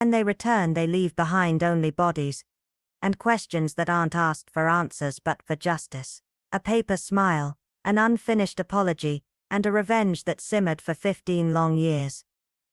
When they return, they leave behind only bodies, and questions that aren't asked for answers but for justice. A paper smile, an unfinished apology, and a revenge that simmered for 15 long years.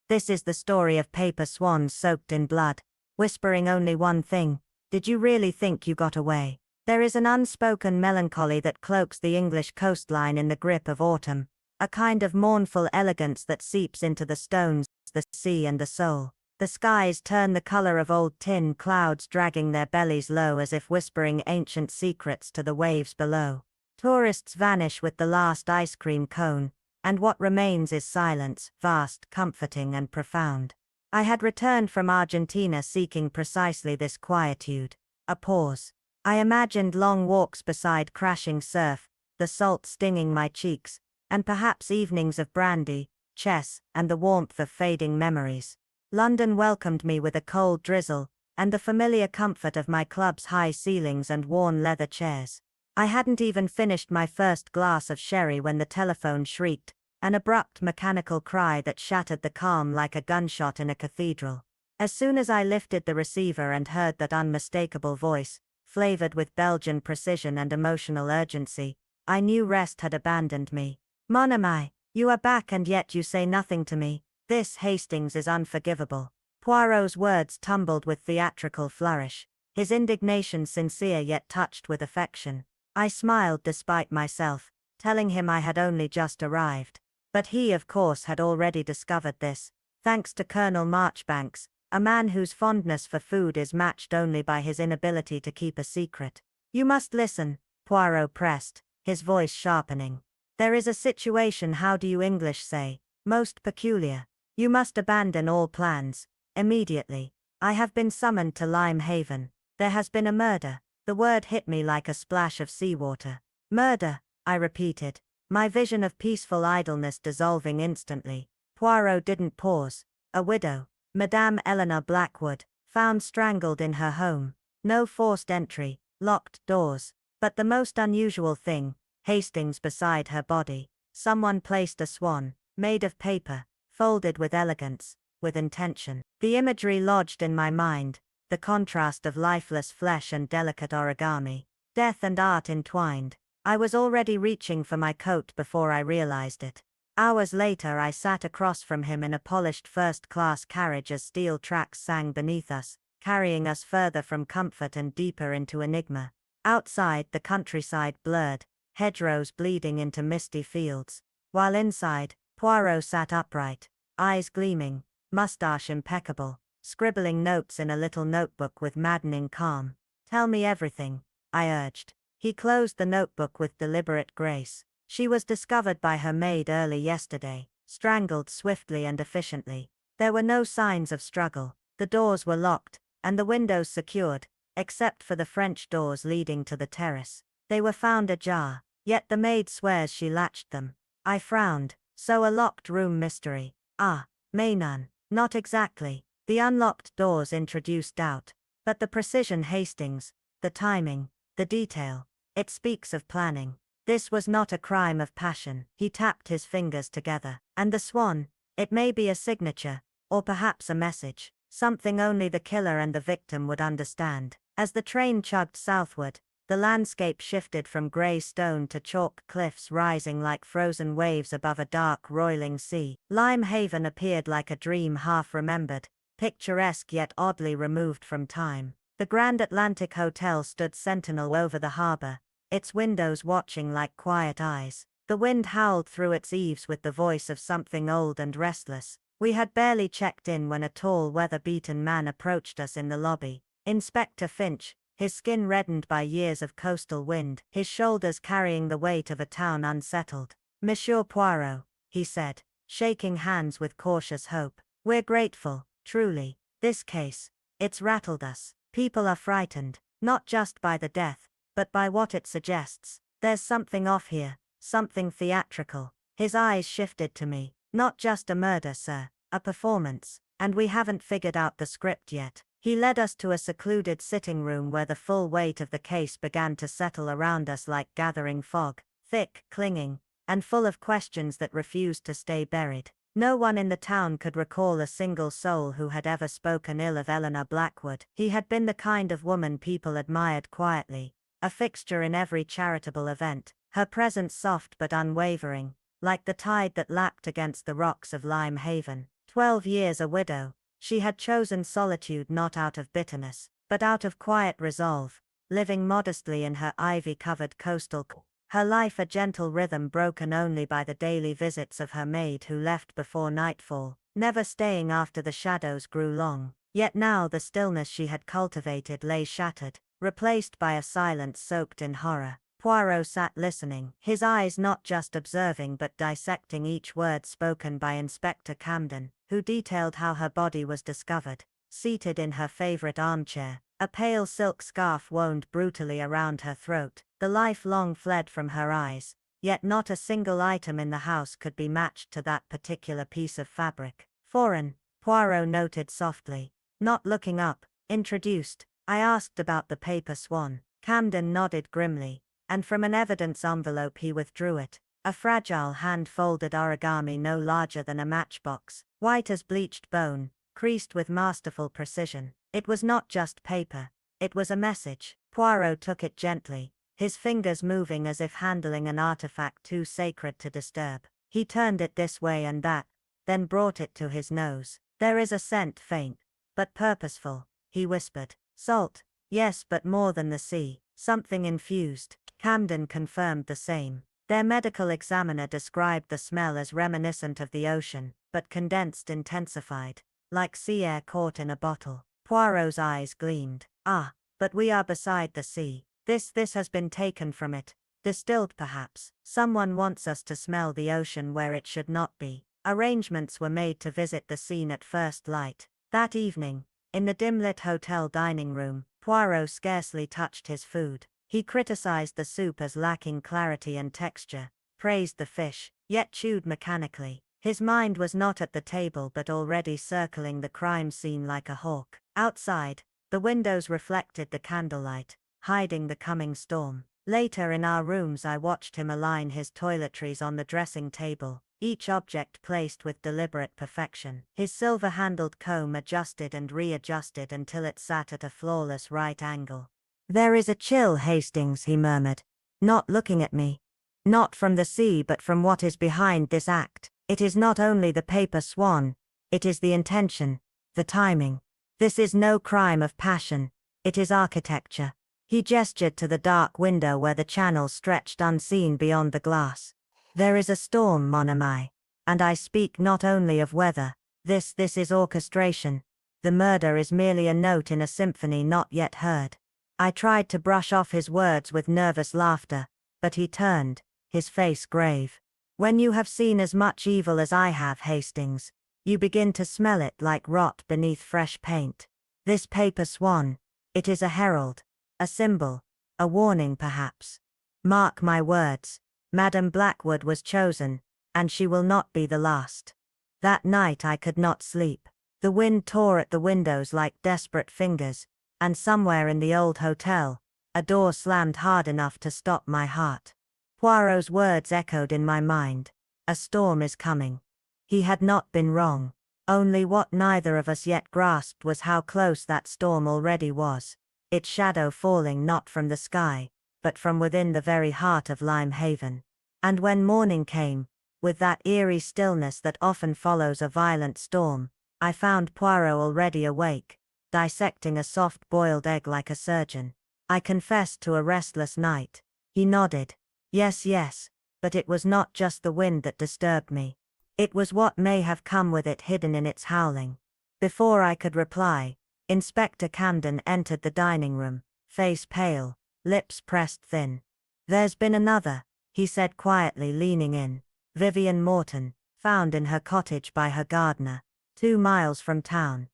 This is the story of paper swans soaked in blood, whispering only one thing: did you really think you got away? There is an unspoken melancholy that cloaks the English coastline in the grip of autumn, a kind of mournful elegance that seeps into the stones, the sea and the soul. The skies turn the color of old tin clouds, dragging their bellies low as if whispering ancient secrets to the waves below. Tourists vanish with the last ice cream cone, and what remains is silence, vast, comforting and profound. I had returned from Argentina seeking precisely this quietude. A pause. I imagined long walks beside crashing surf, the salt stinging my cheeks, and perhaps evenings of brandy, chess, and the warmth of fading memories. London welcomed me with a cold drizzle, and the familiar comfort of my club's high ceilings and worn leather chairs. I hadn't even finished my first glass of sherry when the telephone shrieked, an abrupt mechanical cry that shattered the calm like a gunshot in a cathedral. As soon as I lifted the receiver and heard that unmistakable voice, flavored with Belgian precision and emotional urgency, I knew rest had abandoned me. Mon ami, you are back and yet you say nothing to me. This, Hastings, is unforgivable. Poirot's words tumbled with theatrical flourish, his indignation sincere yet touched with affection. I smiled despite myself, telling him I had only just arrived. But he, of course, had already discovered this, thanks to Colonel Marchbanks, a man whose fondness for food is matched only by his inability to keep a secret. You must listen, Poirot pressed, his voice sharpening. There is a situation, how do you English say, most peculiar. You must abandon all plans, immediately. I have been summoned to Lime Haven. There has been a murder. The word hit me like a splash of seawater. Murder, I repeated, my vision of peaceful idleness dissolving instantly. Poirot didn't pause. A widow, Madame Eleanor Blackwood, found strangled in her home. No forced entry, locked doors. But the most unusual thing, Hastings, beside her body, someone placed a swan, made of paper, folded with elegance, with intention. The imagery lodged in my mind, the contrast of lifeless flesh and delicate origami, death and art entwined. I was already reaching for my coat before I realized it. Hours later I sat across from him in a polished first-class carriage as steel tracks sang beneath us, carrying us further from comfort and deeper into enigma. Outside, the countryside blurred, hedgerows bleeding into misty fields, while inside, Poirot sat upright, eyes gleaming, mustache impeccable, scribbling notes in a little notebook with maddening calm. Tell me everything, I urged. He closed the notebook with deliberate grace. She was discovered by her maid early yesterday, strangled swiftly and efficiently. There were no signs of struggle. The doors were locked, and the windows secured, except for the French doors leading to the terrace. They were found ajar, yet the maid swears she latched them. I frowned. So a locked room mystery. Ah, may none. Not exactly. The unlocked doors introduced doubt. But the precision, Hastings, the timing, the detail, it speaks of planning. This was not a crime of passion. He tapped his fingers together. And the swan, it may be a signature, or perhaps a message, something only the killer and the victim would understand. As the train chugged southward, the landscape shifted from grey stone to chalk cliffs rising like frozen waves above a dark, roiling sea. Lime Haven appeared like a dream half remembered, picturesque yet oddly removed from time. The Grand Atlantic Hotel stood sentinel over the harbour, its windows watching like quiet eyes. The wind howled through its eaves with the voice of something old and restless. We had barely checked in when a tall, weather-beaten man approached us in the lobby. Inspector Finch, his skin reddened by years of coastal wind, his shoulders carrying the weight of a town unsettled. Monsieur Poirot, he said, shaking hands with cautious hope. We're grateful, truly. This case, it's rattled us. People are frightened, not just by the death, but by what it suggests. There's something off here, something theatrical. His eyes shifted to me. Not just a murder, sir, a performance, and we haven't figured out the script yet. He led us to a secluded sitting room where the full weight of the case began to settle around us like gathering fog, thick, clinging, and full of questions that refused to stay buried. No one in the town could recall a single soul who had ever spoken ill of Eleanor Blackwood. He had been the kind of woman people admired quietly, a fixture in every charitable event, her presence soft but unwavering, like the tide that lapped against the rocks of Lime Haven. 12 years a widow, she had chosen solitude not out of bitterness, but out of quiet resolve, living modestly in her ivy-covered coastal her life a gentle rhythm broken only by the daily visits of her maid who left before nightfall, never staying after the shadows grew long. Yet now the stillness she had cultivated lay shattered, replaced by a silence soaked in horror. Poirot sat listening, his eyes not just observing but dissecting each word spoken by Inspector Camden, who detailed how her body was discovered, seated in her favorite armchair, a pale silk scarf wound brutally around her throat, the life long fled from her eyes, yet not a single item in the house could be matched to that particular piece of fabric. Foreign, Poirot noted softly. Not looking up, introduced, I asked about the paper swan. Camden nodded grimly, and from an evidence envelope he withdrew it, a fragile hand-folded origami no larger than a matchbox, white as bleached bone, creased with masterful precision. It was not just paper, it was a message. Poirot took it gently, his fingers moving as if handling an artifact too sacred to disturb. He turned it this way and that, then brought it to his nose. There is a scent faint, but purposeful, he whispered. Salt, yes, but more than the sea, something infused. Camden confirmed the same. Their medical examiner described the smell as reminiscent of the ocean, but condensed intensified, like sea air caught in a bottle. Poirot's eyes gleamed. Ah, but we are beside the sea. This has been taken from it. Distilled perhaps. Someone wants us to smell the ocean where it should not be. Arrangements were made to visit the scene at first light. That evening, in the dim-lit hotel dining room, Poirot scarcely touched his food. He criticized the soup as lacking clarity and texture, praised the fish, yet chewed mechanically. His mind was not at the table but already circling the crime scene like a hawk. Outside, the windows reflected the candlelight, hiding the coming storm. Later in our rooms I watched him align his toiletries on the dressing table, each object placed with deliberate perfection. His silver-handled comb adjusted and readjusted until it sat at a flawless right angle. There is a chill, Hastings, he murmured, not looking at me. Not from the sea but from what is behind this act. It is not only the paper swan, it is the intention, the timing. This is no crime of passion, it is architecture. He gestured to the dark window where the channel stretched unseen beyond the glass. There is a storm, mon ami, and I speak not only of weather. This is orchestration. The murder is merely a note in a symphony not yet heard. I tried to brush off his words with nervous laughter, but he turned, his face grave. When you have seen as much evil as I have, Hastings, you begin to smell it like rot beneath fresh paint. This paper swan, it is a herald, a symbol, a warning perhaps. Mark my words, Madame Blackwood was chosen, and she will not be the last. That night I could not sleep. The wind tore at the windows like desperate fingers, and somewhere in the old hotel, a door slammed hard enough to stop my heart. Poirot's words echoed in my mind. A storm is coming. He had not been wrong. Only what neither of us yet grasped was how close that storm already was, its shadow falling not from the sky, but from within the very heart of Lime Haven. And when morning came, with that eerie stillness that often follows a violent storm, I found Poirot already awake, dissecting a soft-boiled egg like a surgeon. I confessed to a restless night. He nodded. Yes, but it was not just the wind that disturbed me. It was what may have come with it hidden in its howling. Before I could reply, Inspector Camden entered the dining room, face pale, lips pressed thin. There's been another, he said quietly, leaning in. Vivian Morton, found in her cottage by her gardener, 2 miles from town.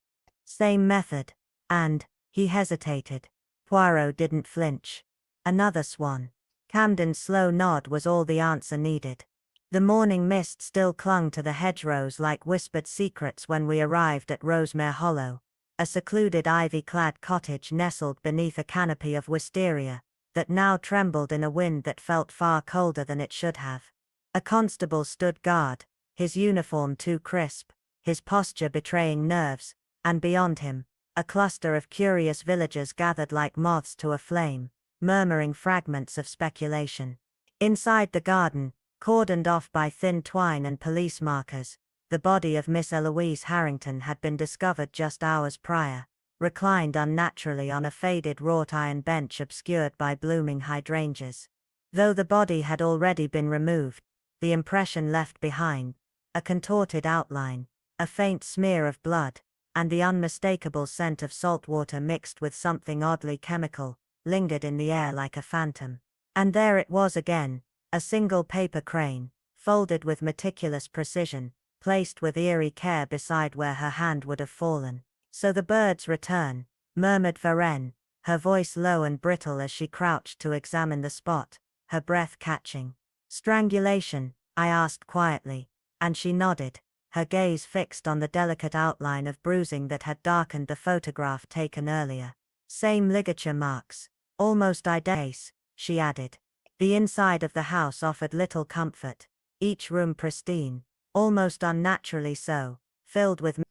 Same method, and, he hesitated. Poirot didn't flinch. Another swan. Camden's slow nod was all the answer needed. The morning mist still clung to the hedgerows like whispered secrets when we arrived at Rosemere Hollow, a secluded ivy-clad cottage nestled beneath a canopy of wisteria, that now trembled in a wind that felt far colder than it should have. A constable stood guard, his uniform too crisp, his posture betraying nerves, and beyond him, a cluster of curious villagers gathered like moths to a flame, murmuring fragments of speculation. Inside the garden, cordoned off by thin twine and police markers, the body of Miss Eloise Harrington had been discovered just hours prior, reclined unnaturally on a faded wrought iron bench obscured by blooming hydrangeas. Though the body had already been removed, the impression left behind, a contorted outline, a faint smear of blood, and the unmistakable scent of salt water mixed with something oddly chemical, lingered in the air like a phantom. And there it was again, a single paper crane, folded with meticulous precision, placed with eerie care beside where her hand would have fallen. "So the birds return," murmured Varenne, her voice low and brittle as she crouched to examine the spot, her breath catching. "Strangulation?" I asked quietly, and she nodded, her gaze fixed on the delicate outline of bruising that had darkened the photograph taken earlier. "Same ligature marks. Almost identical," she added. The inside of the house offered little comfort, each room pristine, almost unnaturally so, filled with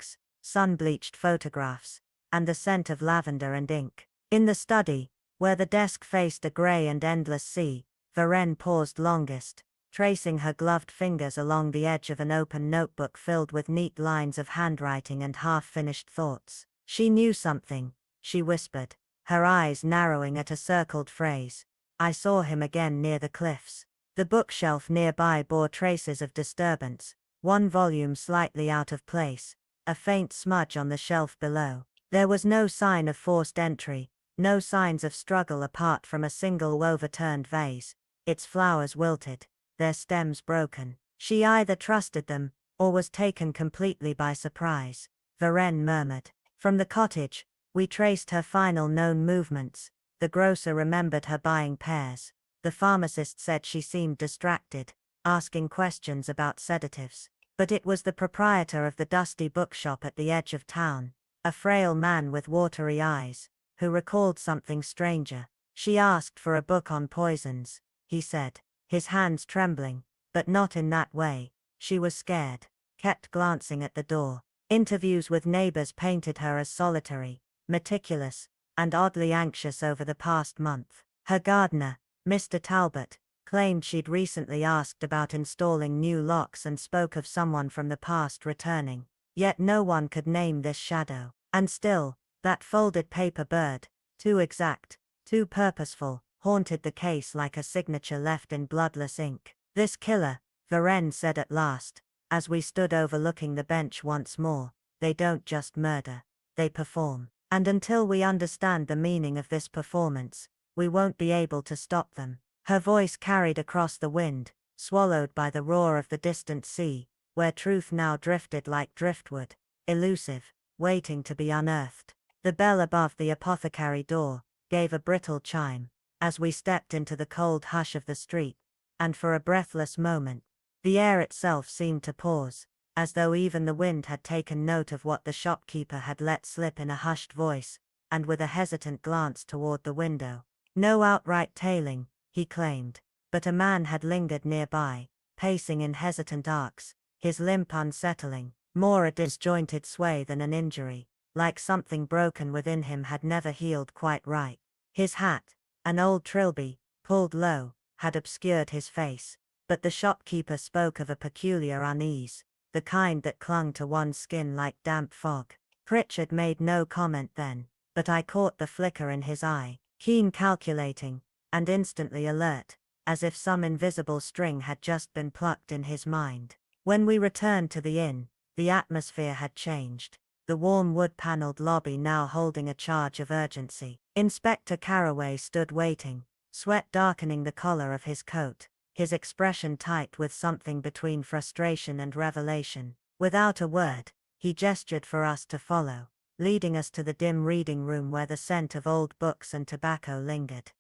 sun-bleached photographs, and the scent of lavender and ink. In the study, where the desk faced a grey and endless sea, Varenne paused longest, tracing her gloved fingers along the edge of an open notebook filled with neat lines of handwriting and half-finished thoughts. "She knew something," she whispered, her eyes narrowing at a circled phrase. "I saw him again near the cliffs." The bookshelf nearby bore traces of disturbance, one volume slightly out of place, a faint smudge on the shelf below. There was no sign of forced entry, no signs of struggle apart from a single overturned vase, its flowers wilted, their stems broken. "She either trusted them, or was taken completely by surprise," Varenne murmured. "From the cottage, we traced her final known movements. The grocer remembered her buying pears. The pharmacist said she seemed distracted, asking questions about sedatives. But it was the proprietor of the dusty bookshop at the edge of town, a frail man with watery eyes, who recalled something stranger. She asked for a book on poisons," he said, his hands trembling, but not in that way. "She was scared, kept glancing at the door. Interviews with neighbors painted her as solitary, meticulous, and oddly anxious over the past month. Her gardener, Mr. Talbot, claimed she'd recently asked about installing new locks and spoke of someone from the past returning. Yet no one could name this shadow. And still, that folded paper bird, too exact, too purposeful, haunted the case like a signature left in bloodless ink. This killer," Varenne said at last, as we stood overlooking the bench once more, "they don't just murder, they perform. And until we understand the meaning of this performance, we won't be able to stop them." Her voice carried across the wind, swallowed by the roar of the distant sea, where truth now drifted like driftwood, elusive, waiting to be unearthed. The bell above the apothecary door gave a brittle chime, as we stepped into the cold hush of the street, and for a breathless moment, the air itself seemed to pause, as though even the wind had taken note of what the shopkeeper had let slip in a hushed voice, and with a hesitant glance toward the window. "No outright tailing," he claimed, but a man had lingered nearby, pacing in hesitant arcs, his limp unsettling, more a disjointed sway than an injury, like something broken within him had never healed quite right. His hat, an old trilby, pulled low, had obscured his face, but the shopkeeper spoke of a peculiar unease, the kind that clung to one's skin like damp fog. Pritchard made no comment then, but I caught the flicker in his eye, keen, calculating, and instantly alert, as if some invisible string had just been plucked in his mind. When we returned to the inn, the atmosphere had changed, the warm wood-paneled lobby now holding a charge of urgency. Inspector Carraway stood waiting, sweat darkening the collar of his coat, his expression tight with something between frustration and revelation. Without a word, he gestured for us to follow, leading us to the dim reading room where the scent of old books and tobacco lingered.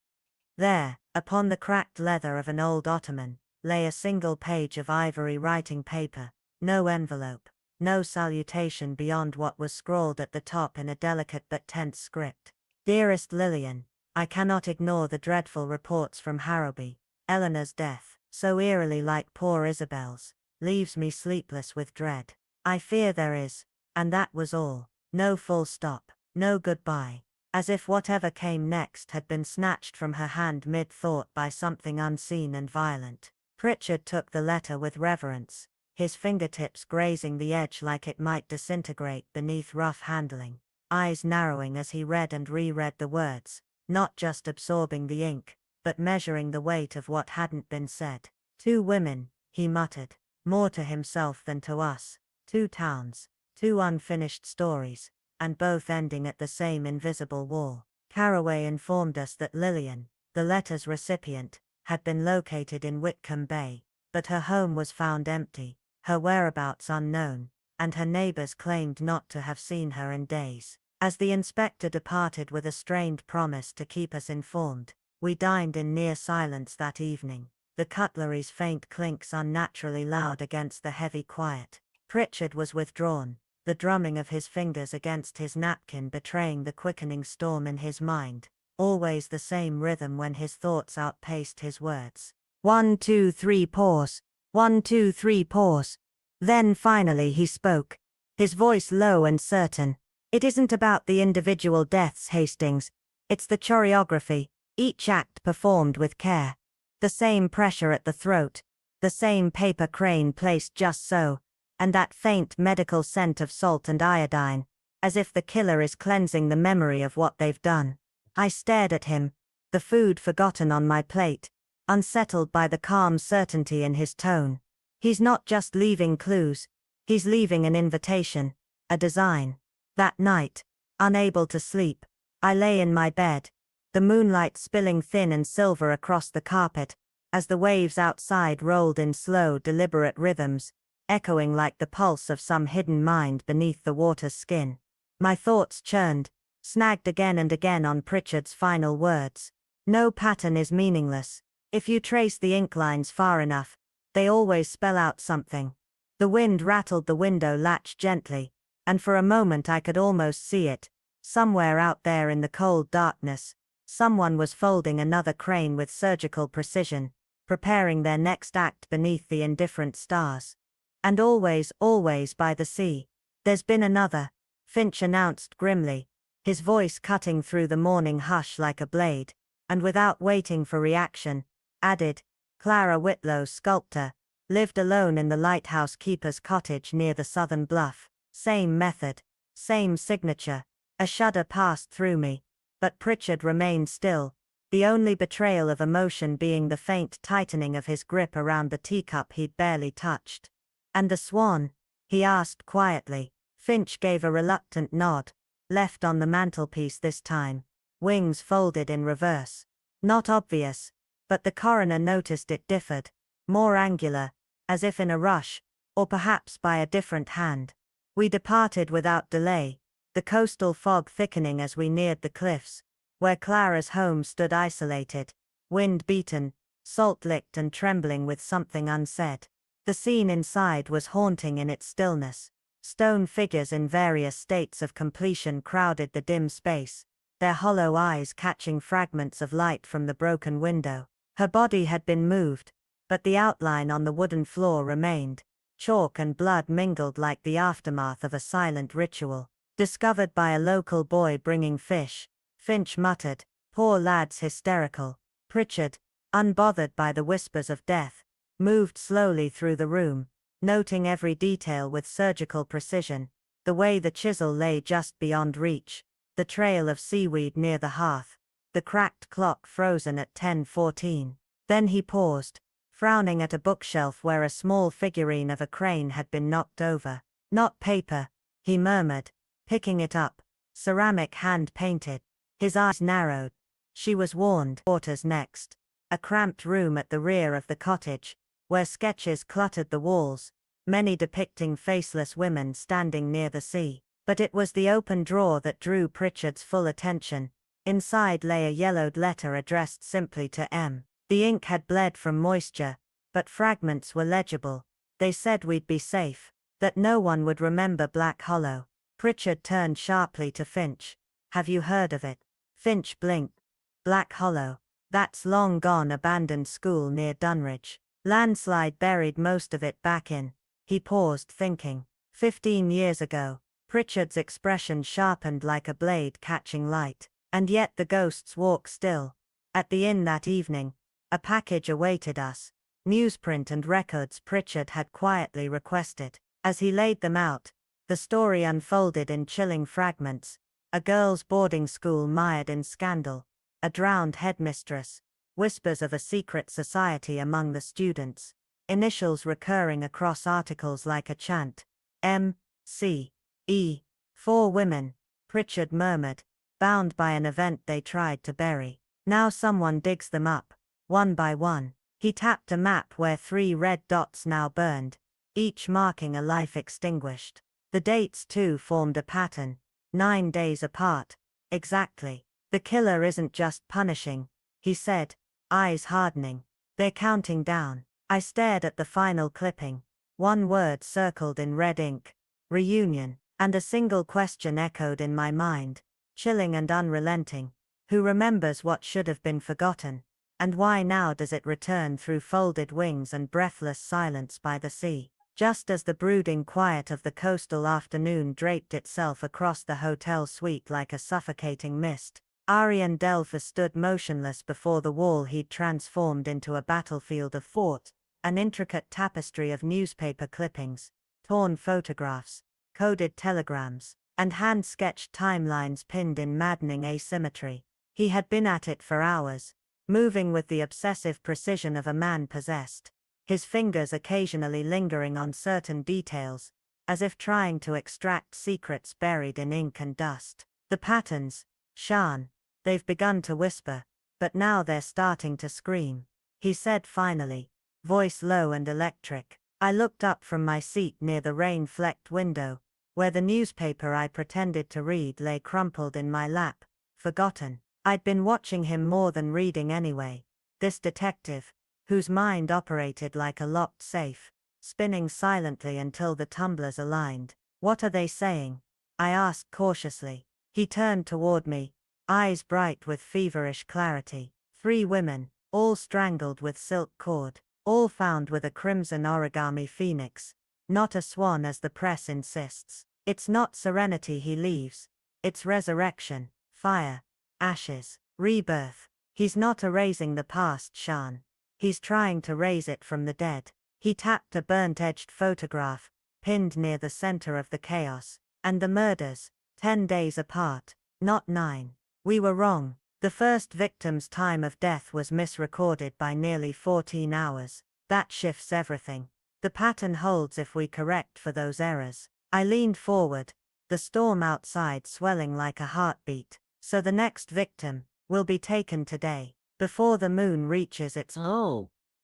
There, upon the cracked leather of an old ottoman, lay a single page of ivory writing paper, no envelope, no salutation beyond what was scrawled at the top in a delicate but tense script. "Dearest Lillian, I cannot ignore the dreadful reports from Harrowby, Eleanor's death, so eerily like poor Isabel's, leaves me sleepless with dread. I fear there is. And that was all. No full stop. No goodbye. As if whatever came next had been snatched from her hand mid-thought by something unseen and violent. Pritchard took the letter with reverence, his fingertips grazing the edge like it might disintegrate beneath rough handling, eyes narrowing as he read and reread the words, not just absorbing the ink, but measuring the weight of what hadn't been said. 2 women, he muttered, more to himself than to us, 2 towns, 2 unfinished stories, and both ending at the same invisible wall. Carraway informed us that Lillian, the letter's recipient, had been located in Whitcomb Bay, but her home was found empty, her whereabouts unknown, and her neighbors claimed not to have seen her in days. As the inspector departed with a strained promise to keep us informed, we dined in near silence that evening, the cutlery's faint clinks unnaturally loud against the heavy quiet. Pritchard was withdrawn, the drumming of his fingers against his napkin betraying the quickening storm in his mind, always the same rhythm when his thoughts outpaced his words. 1, 2, 3 pause. 1, 2, 3 pause. Then finally he spoke, his voice low and certain. It isn't about the individual deaths, Hastings. It's the choreography, each act performed with care. The same pressure at the throat, the same paper crane placed just so, and that faint medical scent of salt and iodine, as if the killer is cleansing the memory of what they've done. I stared at him, the food forgotten on my plate, unsettled by the calm certainty in his tone. He's not just leaving clues, he's leaving an invitation, a design. That night, unable to sleep, I lay in my bed, the moonlight spilling thin and silver across the carpet, as the waves outside rolled in slow, deliberate rhythms, echoing like the pulse of some hidden mind beneath the water's skin. My thoughts churned, snagged again and again on Pritchard's final words. No pattern is meaningless. If you trace the ink lines far enough, they always spell out something. The wind rattled the window latch gently, and for a moment I could almost see it. Somewhere out there in the cold darkness, someone was folding another crane with surgical precision, preparing their next act beneath the indifferent stars. And always, always by the sea. There's been another, Finch announced grimly, his voice cutting through the morning hush like a blade, and without waiting for reaction, added, Clara Whitlow, sculptor, lived alone in the lighthouse keeper's cottage near the southern bluff. Same method, same signature. A shudder passed through me, but Pritchard remained still, the only betrayal of emotion being the faint tightening of his grip around the teacup he'd barely touched. And the swan? He asked quietly. Finch gave a reluctant nod, left on the mantelpiece this time, wings folded in reverse. Not obvious, but the coroner noticed it differed, more angular, as if in a rush, or perhaps by a different hand. We departed without delay, the coastal fog thickening as we neared the cliffs, where Clara's home stood isolated, wind-beaten, salt-licked and trembling with something unsaid. The scene inside was haunting in its stillness. Stone figures in various states of completion crowded the dim space, their hollow eyes catching fragments of light from the broken window. Her body had been moved, but the outline on the wooden floor remained, chalk and blood mingled like the aftermath of a silent ritual. Discovered by a local boy bringing fish, Finch muttered, poor lad's hysterical. Pritchard, unbothered by the whispers of death, moved slowly through the room, noting every detail with surgical precision, the way the chisel lay just beyond reach, the trail of seaweed near the hearth, the cracked clock frozen at 10:14. Then he paused, frowning at a bookshelf where a small figurine of a crane had been knocked over. Not paper, he murmured, picking it up, ceramic hand-painted. His eyes narrowed. She was warned. Quarters next. A cramped room at the rear of the cottage, where sketches cluttered the walls, many depicting faceless women standing near the sea. But it was the open drawer that drew Pritchard's full attention. Inside lay a yellowed letter addressed simply to M. The ink had bled from moisture, but fragments were legible. They said we'd be safe, that no one would remember Black Hollow. Pritchard turned sharply to Finch. Have you heard of it? Finch blinked. Black Hollow. That's long gone abandoned school near Dunridge. Landslide buried most of it back in. He paused, thinking. 15 years ago. Pritchard's expression sharpened like a blade catching light. And yet the ghosts walk still. At the inn that evening, a package awaited us. Newsprint and records Pritchard had quietly requested. As he laid them out, the story unfolded in chilling fragments. A girls' boarding school mired in scandal. A drowned headmistress. Whispers of a secret society among the students. Initials recurring across articles like a chant. M. C. E. 4 women, Pritchard murmured, bound by an event they tried to bury. Now someone digs them up, one by one. He tapped a map where 3 red dots now burned, each marking a life extinguished. The dates too formed a pattern, 9 days apart. Exactly. The killer isn't just punishing, he said, eyes hardening. They're counting down. I stared at the final clipping. One word circled in red ink. Reunion. And a single question echoed in my mind, chilling and unrelenting. Who remembers what should have been forgotten? And why now does it return through folded wings and breathless silence by the sea? Just as the brooding quiet of the coastal afternoon draped itself across the hotel suite like a suffocating mist, Arjen Delver stood motionless before the wall he'd transformed into a battlefield of thought, an intricate tapestry of newspaper clippings, torn photographs, coded telegrams, and hand-sketched timelines pinned in maddening asymmetry. He had been at it for hours, moving with the obsessive precision of a man possessed, his fingers occasionally lingering on certain details, as if trying to extract secrets buried in ink and dust. The patterns, Shan, they've begun to whisper, but now they're starting to scream, he said finally, voice low and electric. I looked up from my seat near the rain-flecked window, where the newspaper I pretended to read lay crumpled in my lap, forgotten. I'd been watching him more than reading anyway. This detective, whose mind operated like a locked safe, spinning silently until the tumblers aligned. What are they saying? I asked cautiously. He turned toward me, eyes bright with feverish clarity. 3 women, all strangled with silk cord, all found with a crimson origami phoenix. Not a swan as the press insists. It's not serenity he leaves. It's resurrection, fire, ashes, rebirth. He's not erasing the past, Shan. He's trying to raise it from the dead. He tapped a burnt-edged photograph, pinned near the center of the chaos. And the murders, 10 days apart, not 9. We were wrong. The first victim's time of death was misrecorded by nearly 14 hours. That shifts everything. The pattern holds if we correct for those errors. I leaned forward, the storm outside swelling like a heartbeat. So the next victim will be taken today, before the moon reaches its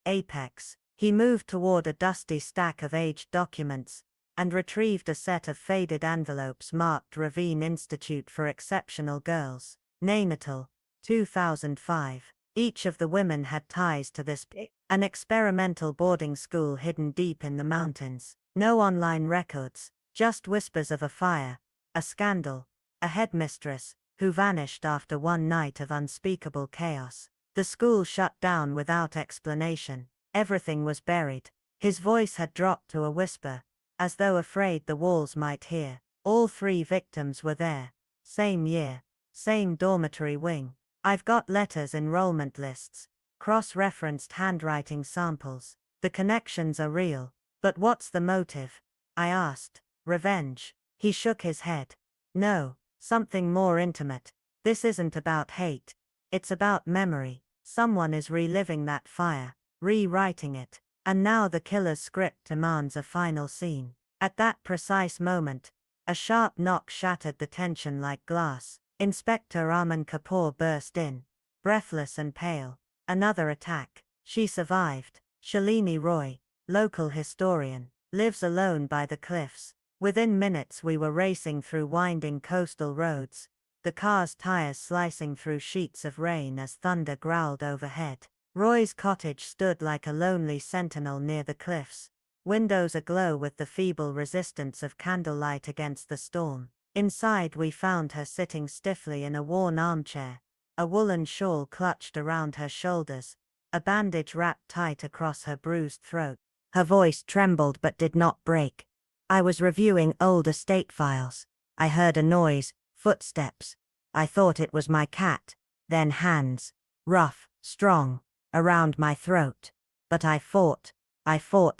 apex. He moved toward a dusty stack of aged documents, and retrieved a set of faded envelopes marked Ravine Institute for Exceptional Girls, Neonatal, 2005. Each of the women had ties to this an experimental boarding school hidden deep in the mountains. No online records, just whispers of a fire, a scandal, a headmistress who vanished after one night of unspeakable chaos. The school shut down without explanation. Everything was buried. His voice had dropped to a whisper, as though afraid the walls might hear. All 3 victims were there. Same year, same dormitory wing. I've got letters, enrollment lists, cross-referenced handwriting samples. The connections are real. But what's the motive? I asked. Revenge. He shook his head. No, something more intimate. This isn't about hate. It's about memory. Someone is reliving that fire, rewriting it. And now the killer's script demands a final scene. At that precise moment, a sharp knock shattered the tension like glass. Inspector Aman Kapoor burst in, breathless and pale. Another attack. She survived. Shalini Roy, local historian, lives alone by the cliffs. Within minutes we were racing through winding coastal roads, the car's tires slicing through sheets of rain as thunder growled overhead. Roy's cottage stood like a lonely sentinel near the cliffs, windows aglow with the feeble resistance of candlelight against the storm. Inside we found her sitting stiffly in a worn armchair, a woolen shawl clutched around her shoulders, a bandage wrapped tight across her bruised throat. Her voice trembled but did not break. I was reviewing old estate files. I heard a noise, footsteps. I thought it was my cat, then hands, rough, strong, around my throat. But I fought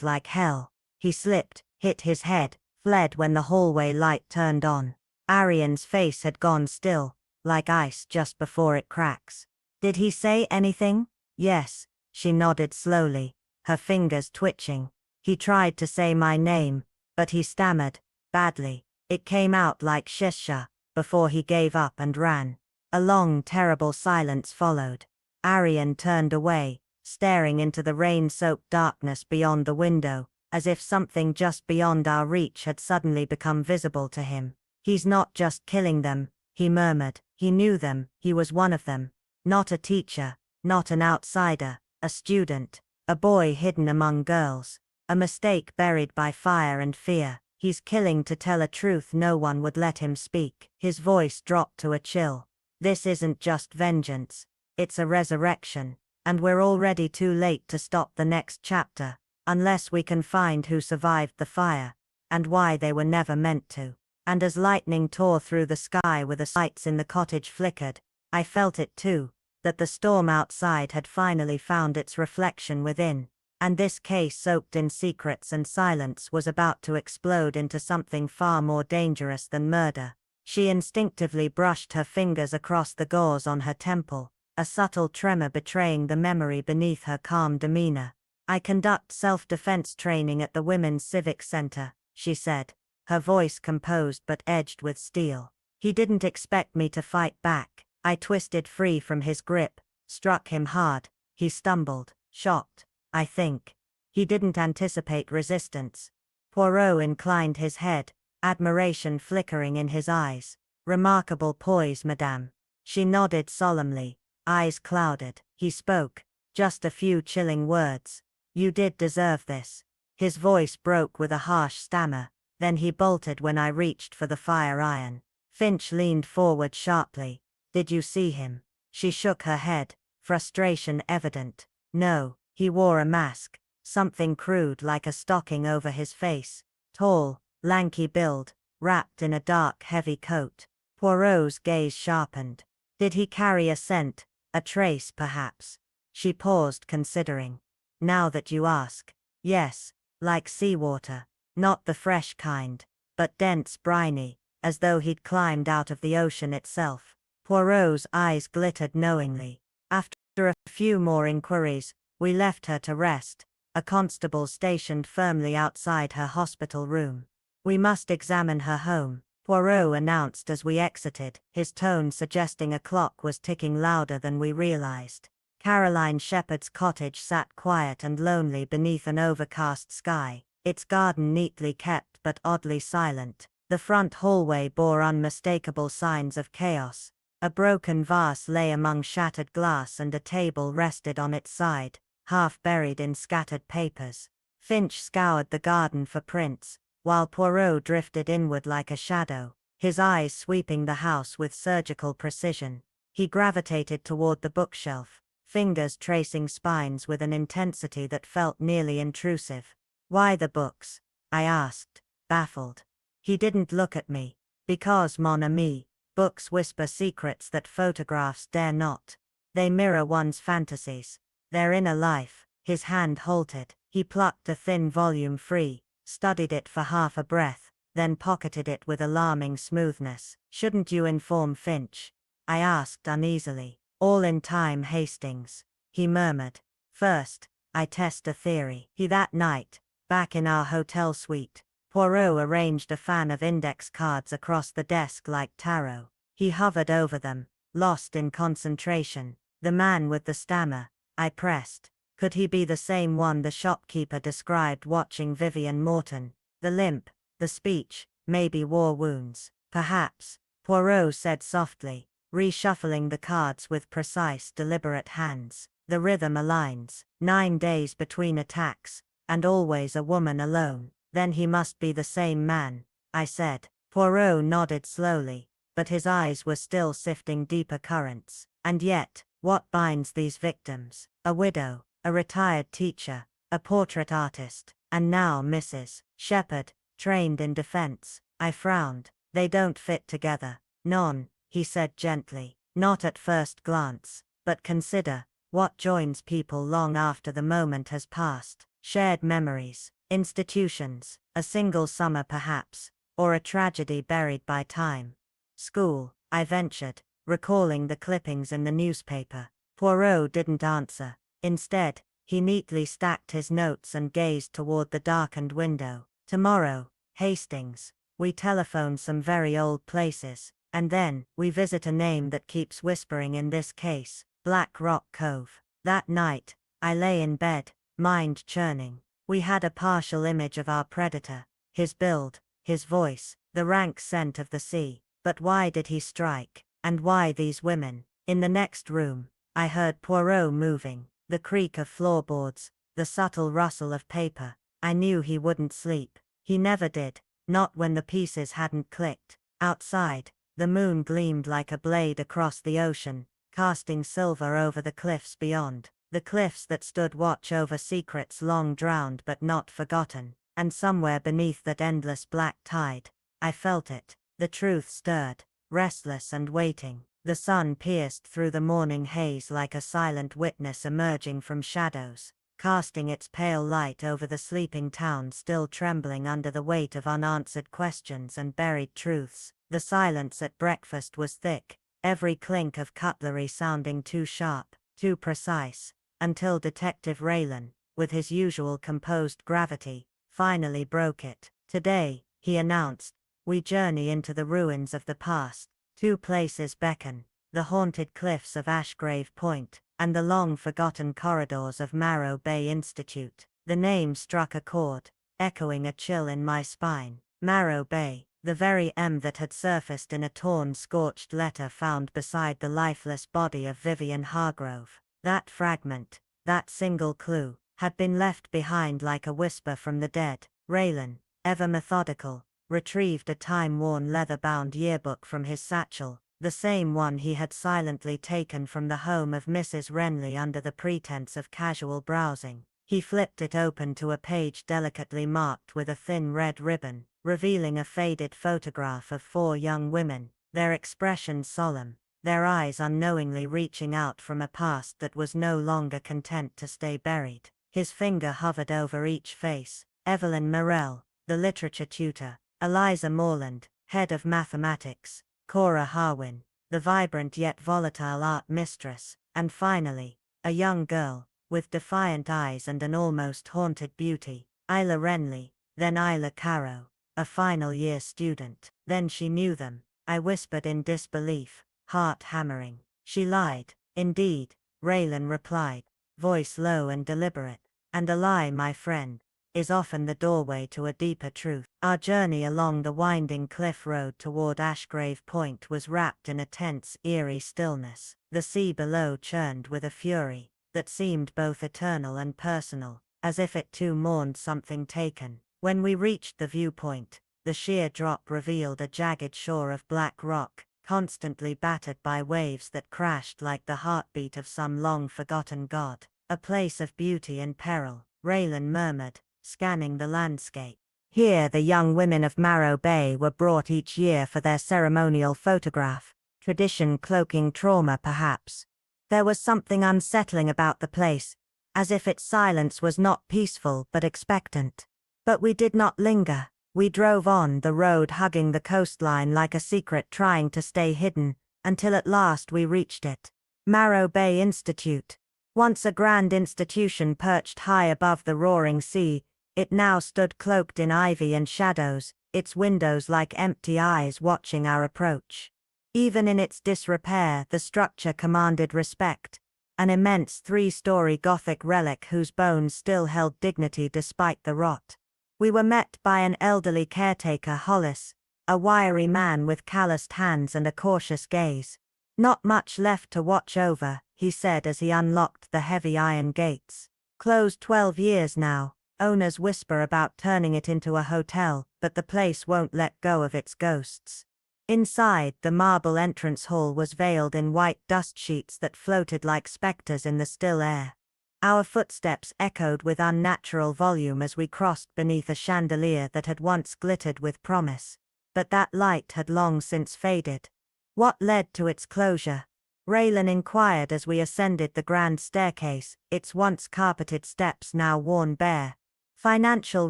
like hell. He slipped, hit his head, fled when the hallway light turned on. Arian's face had gone still, like ice just before it cracks. Did he say anything? Yes, she nodded slowly, her fingers twitching. He tried to say my name, but he stammered, badly. It came out like Shisha, before he gave up and ran. A long, terrible silence followed. Arian turned away, staring into the rain-soaked darkness beyond the window, as if something just beyond our reach had suddenly become visible to him. He's not just killing them, he murmured. He knew them, he was one of them. Not a teacher, not an outsider, a student, a boy hidden among girls. A mistake buried by fire and fear. He's killing to tell a truth no one would let him speak. His voice dropped to a chill. This isn't just vengeance, it's a resurrection, and we're already too late to stop the next chapter, unless we can find who survived the fire, and why they were never meant to. And as lightning tore through the sky with the lights in the cottage flickered, I felt it too, that the storm outside had finally found its reflection within, and this case soaked in secrets and silence was about to explode into something far more dangerous than murder. She instinctively brushed her fingers across the gauze on her temple, a subtle tremor betraying the memory beneath her calm demeanor. I conduct self-defense training at the Women's Civic Center, she said, her voice composed but edged with steel. He didn't expect me to fight back. I twisted free from his grip, struck him hard. He stumbled, shocked, I think. He didn't anticipate resistance. Poirot inclined his head, admiration flickering in his eyes. Remarkable poise, madame. She nodded solemnly, eyes clouded. He spoke, just a few chilling words. You did deserve this. His voice broke with a harsh stammer, then he bolted when I reached for the fire iron. Finch leaned forward sharply. Did you see him? She shook her head, frustration evident. No, he wore a mask, something crude like a stocking over his face. Tall, lanky build, wrapped in a dark heavy coat. Poirot's gaze sharpened. Did he carry a scent, a trace perhaps? She paused considering. Now that you ask. Yes, like seawater, not the fresh kind, but dense briny, as though he'd climbed out of the ocean itself. Poirot's eyes glittered knowingly. After a few more inquiries, we left her to rest, a constable stationed firmly outside her hospital room. We must examine her home, Poirot announced as we exited, his tone suggesting a clock was ticking louder than we realized. Caroline Shepherd's cottage sat quiet and lonely beneath an overcast sky, its garden neatly kept but oddly silent. The front hallway bore unmistakable signs of chaos. A broken vase lay among shattered glass and a table rested on its side, half buried in scattered papers. Finch scoured the garden for prints, while Poirot drifted inward like a shadow, his eyes sweeping the house with surgical precision. He gravitated toward the bookshelf, fingers tracing spines with an intensity that felt nearly intrusive. Why the books? I asked, baffled. He didn't look at me. Because, mon ami, books whisper secrets that photographs dare not. They mirror one's fantasies, their inner life. His hand halted. He plucked a thin volume free, studied it for half a breath, then pocketed it with alarming smoothness. Shouldn't you inform Finch? I asked uneasily. All in time, Hastings, he murmured. First, I test a theory. That night, back in our hotel suite, Poirot arranged a fan of index cards across the desk like tarot. He hovered over them, lost in concentration. The man with the stammer, I pressed. Could he be the same one the shopkeeper described watching Vivian Morton? The limp, the speech, maybe war wounds. Perhaps, Poirot said softly, reshuffling the cards with precise, deliberate hands. The rhythm aligns. 9 days between attacks, and always a woman alone. Then he must be the same man, I said. Poirot nodded slowly, but his eyes were still sifting deeper currents. And yet, what binds these victims? a widow, a retired teacher, a portrait artist, and now Mrs. Shepherd, trained in defense. I frowned. They don't fit together. None, he said gently. Not at first glance. But consider, what joins people long after the moment has passed. Shared memories, institutions, a single summer perhaps, or a tragedy buried by time. School, I ventured, recalling the clippings in the newspaper. Poirot didn't answer. Instead, he neatly stacked his notes and gazed toward the darkened window. Tomorrow, Hastings, we telephone some very old places, and then, we visit a name that keeps whispering in this case, Black Rock Cove. That night, I lay in bed, mind churning. We had a partial image of our predator, his build, his voice, the rank scent of the sea. But why did he strike? And why these women? In the next room, I heard Poirot moving, the creak of floorboards, the subtle rustle of paper. I knew he wouldn't sleep. He never did, not when the pieces hadn't clicked. Outside, the moon gleamed like a blade across the ocean, casting silver over the cliffs beyond, the cliffs that stood watch over secrets long drowned but not forgotten. And somewhere beneath that endless black tide, I felt it, the truth stirred, restless and waiting. The sun pierced through the morning haze like a silent witness emerging from shadows, casting its pale light over the sleeping town still trembling under the weight of unanswered questions and buried truths. The silence at breakfast was thick, every clink of cutlery sounding too sharp, too precise, until Detective Raylan, with his usual composed gravity, finally broke it. Today, he announced, we journey into the ruins of the past. Two places beckon, the haunted cliffs of Ashgrave Point, and the long-forgotten corridors of Marrow Bay Institute. The name struck a chord, echoing a chill in my spine. Marrow Bay, the very M that had surfaced in a torn, scorched letter found beside the lifeless body of Vivian Hargrove. That fragment, that single clue, had been left behind like a whisper from the dead. Raylan, ever methodical, retrieved a time-worn leather-bound yearbook from his satchel, the same one he had silently taken from the home of Mrs. Renly under the pretense of casual browsing. He flipped it open to a page delicately marked with a thin red ribbon, revealing a faded photograph of 4 young women, their expressions solemn, their eyes unknowingly reaching out from a past that was no longer content to stay buried. His finger hovered over each face. Evelyn Morell, the literature tutor, Eliza Morland, head of mathematics, Cora Harwin, the vibrant yet volatile art mistress, and finally, a young girl, with defiant eyes and an almost haunted beauty, Isla Renly, then Isla Caro, a final year student. Then she knew them, I whispered in disbelief, heart hammering. She lied, indeed, Raylan replied, voice low and deliberate, and a lie, my friend, is often the doorway to a deeper truth. Our journey along the winding cliff road toward Ashgrave Point was wrapped in a tense, eerie stillness. The sea below churned with a fury that seemed both eternal and personal, as if it too mourned something taken. When we reached the viewpoint, the sheer drop revealed a jagged shore of black rock, constantly battered by waves that crashed like the heartbeat of some long-forgotten god. A place of beauty and peril, Raylan murmured, scanning the landscape. Here the young women of Marrow Bay were brought each year for their ceremonial photograph, tradition cloaking trauma perhaps. There was something unsettling about the place, as if its silence was not peaceful but expectant. But we did not linger. We drove on, the road hugging the coastline like a secret trying to stay hidden, until at last we reached it. Marrow Bay Institute. Once a grand institution perched high above the roaring sea, it now stood cloaked in ivy and shadows, its windows like empty eyes watching our approach. Even in its disrepair, the structure commanded respect, an immense 3-story Gothic relic whose bones still held dignity despite the rot. We were met by an elderly caretaker, Hollis, a wiry man with calloused hands and a cautious gaze. Not much left to watch over, he said as he unlocked the heavy iron gates. Closed 12 years now. Owners whisper about turning it into a hotel, but the place won't let go of its ghosts. Inside, the marble entrance hall was veiled in white dust sheets that floated like specters in the still air. Our footsteps echoed with unnatural volume as we crossed beneath a chandelier that had once glittered with promise. But that light had long since faded. What led to its closure? Raylan inquired as we ascended the grand staircase, its once carpeted steps now worn bare. Financial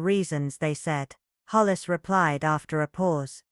reasons, they said, Hollis replied after a pause.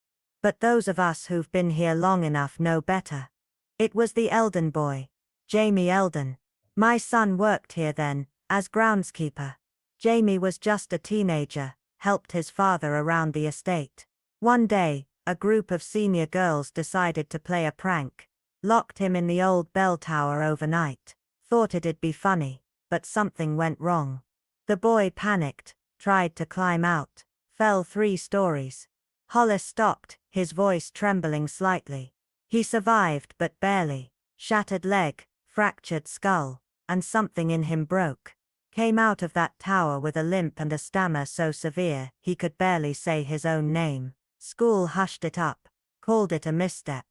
But those of us who've been here long enough know better. It was the Eldon boy, Jamie Eldon. My son worked here then, as groundskeeper. Jamie was just a teenager, helped his father around the estate. One day, a group of senior girls decided to play a prank. Locked him in the old bell tower overnight. Thought it'd be funny, but something went wrong. The boy panicked, tried to climb out, fell 3 stories. Hollis stopped, his voice trembling slightly. He survived but barely. Shattered leg, fractured skull, and something in him broke. Came out of that tower with a limp and a stammer so severe he could barely say his own name. School hushed it up, called it a misstep.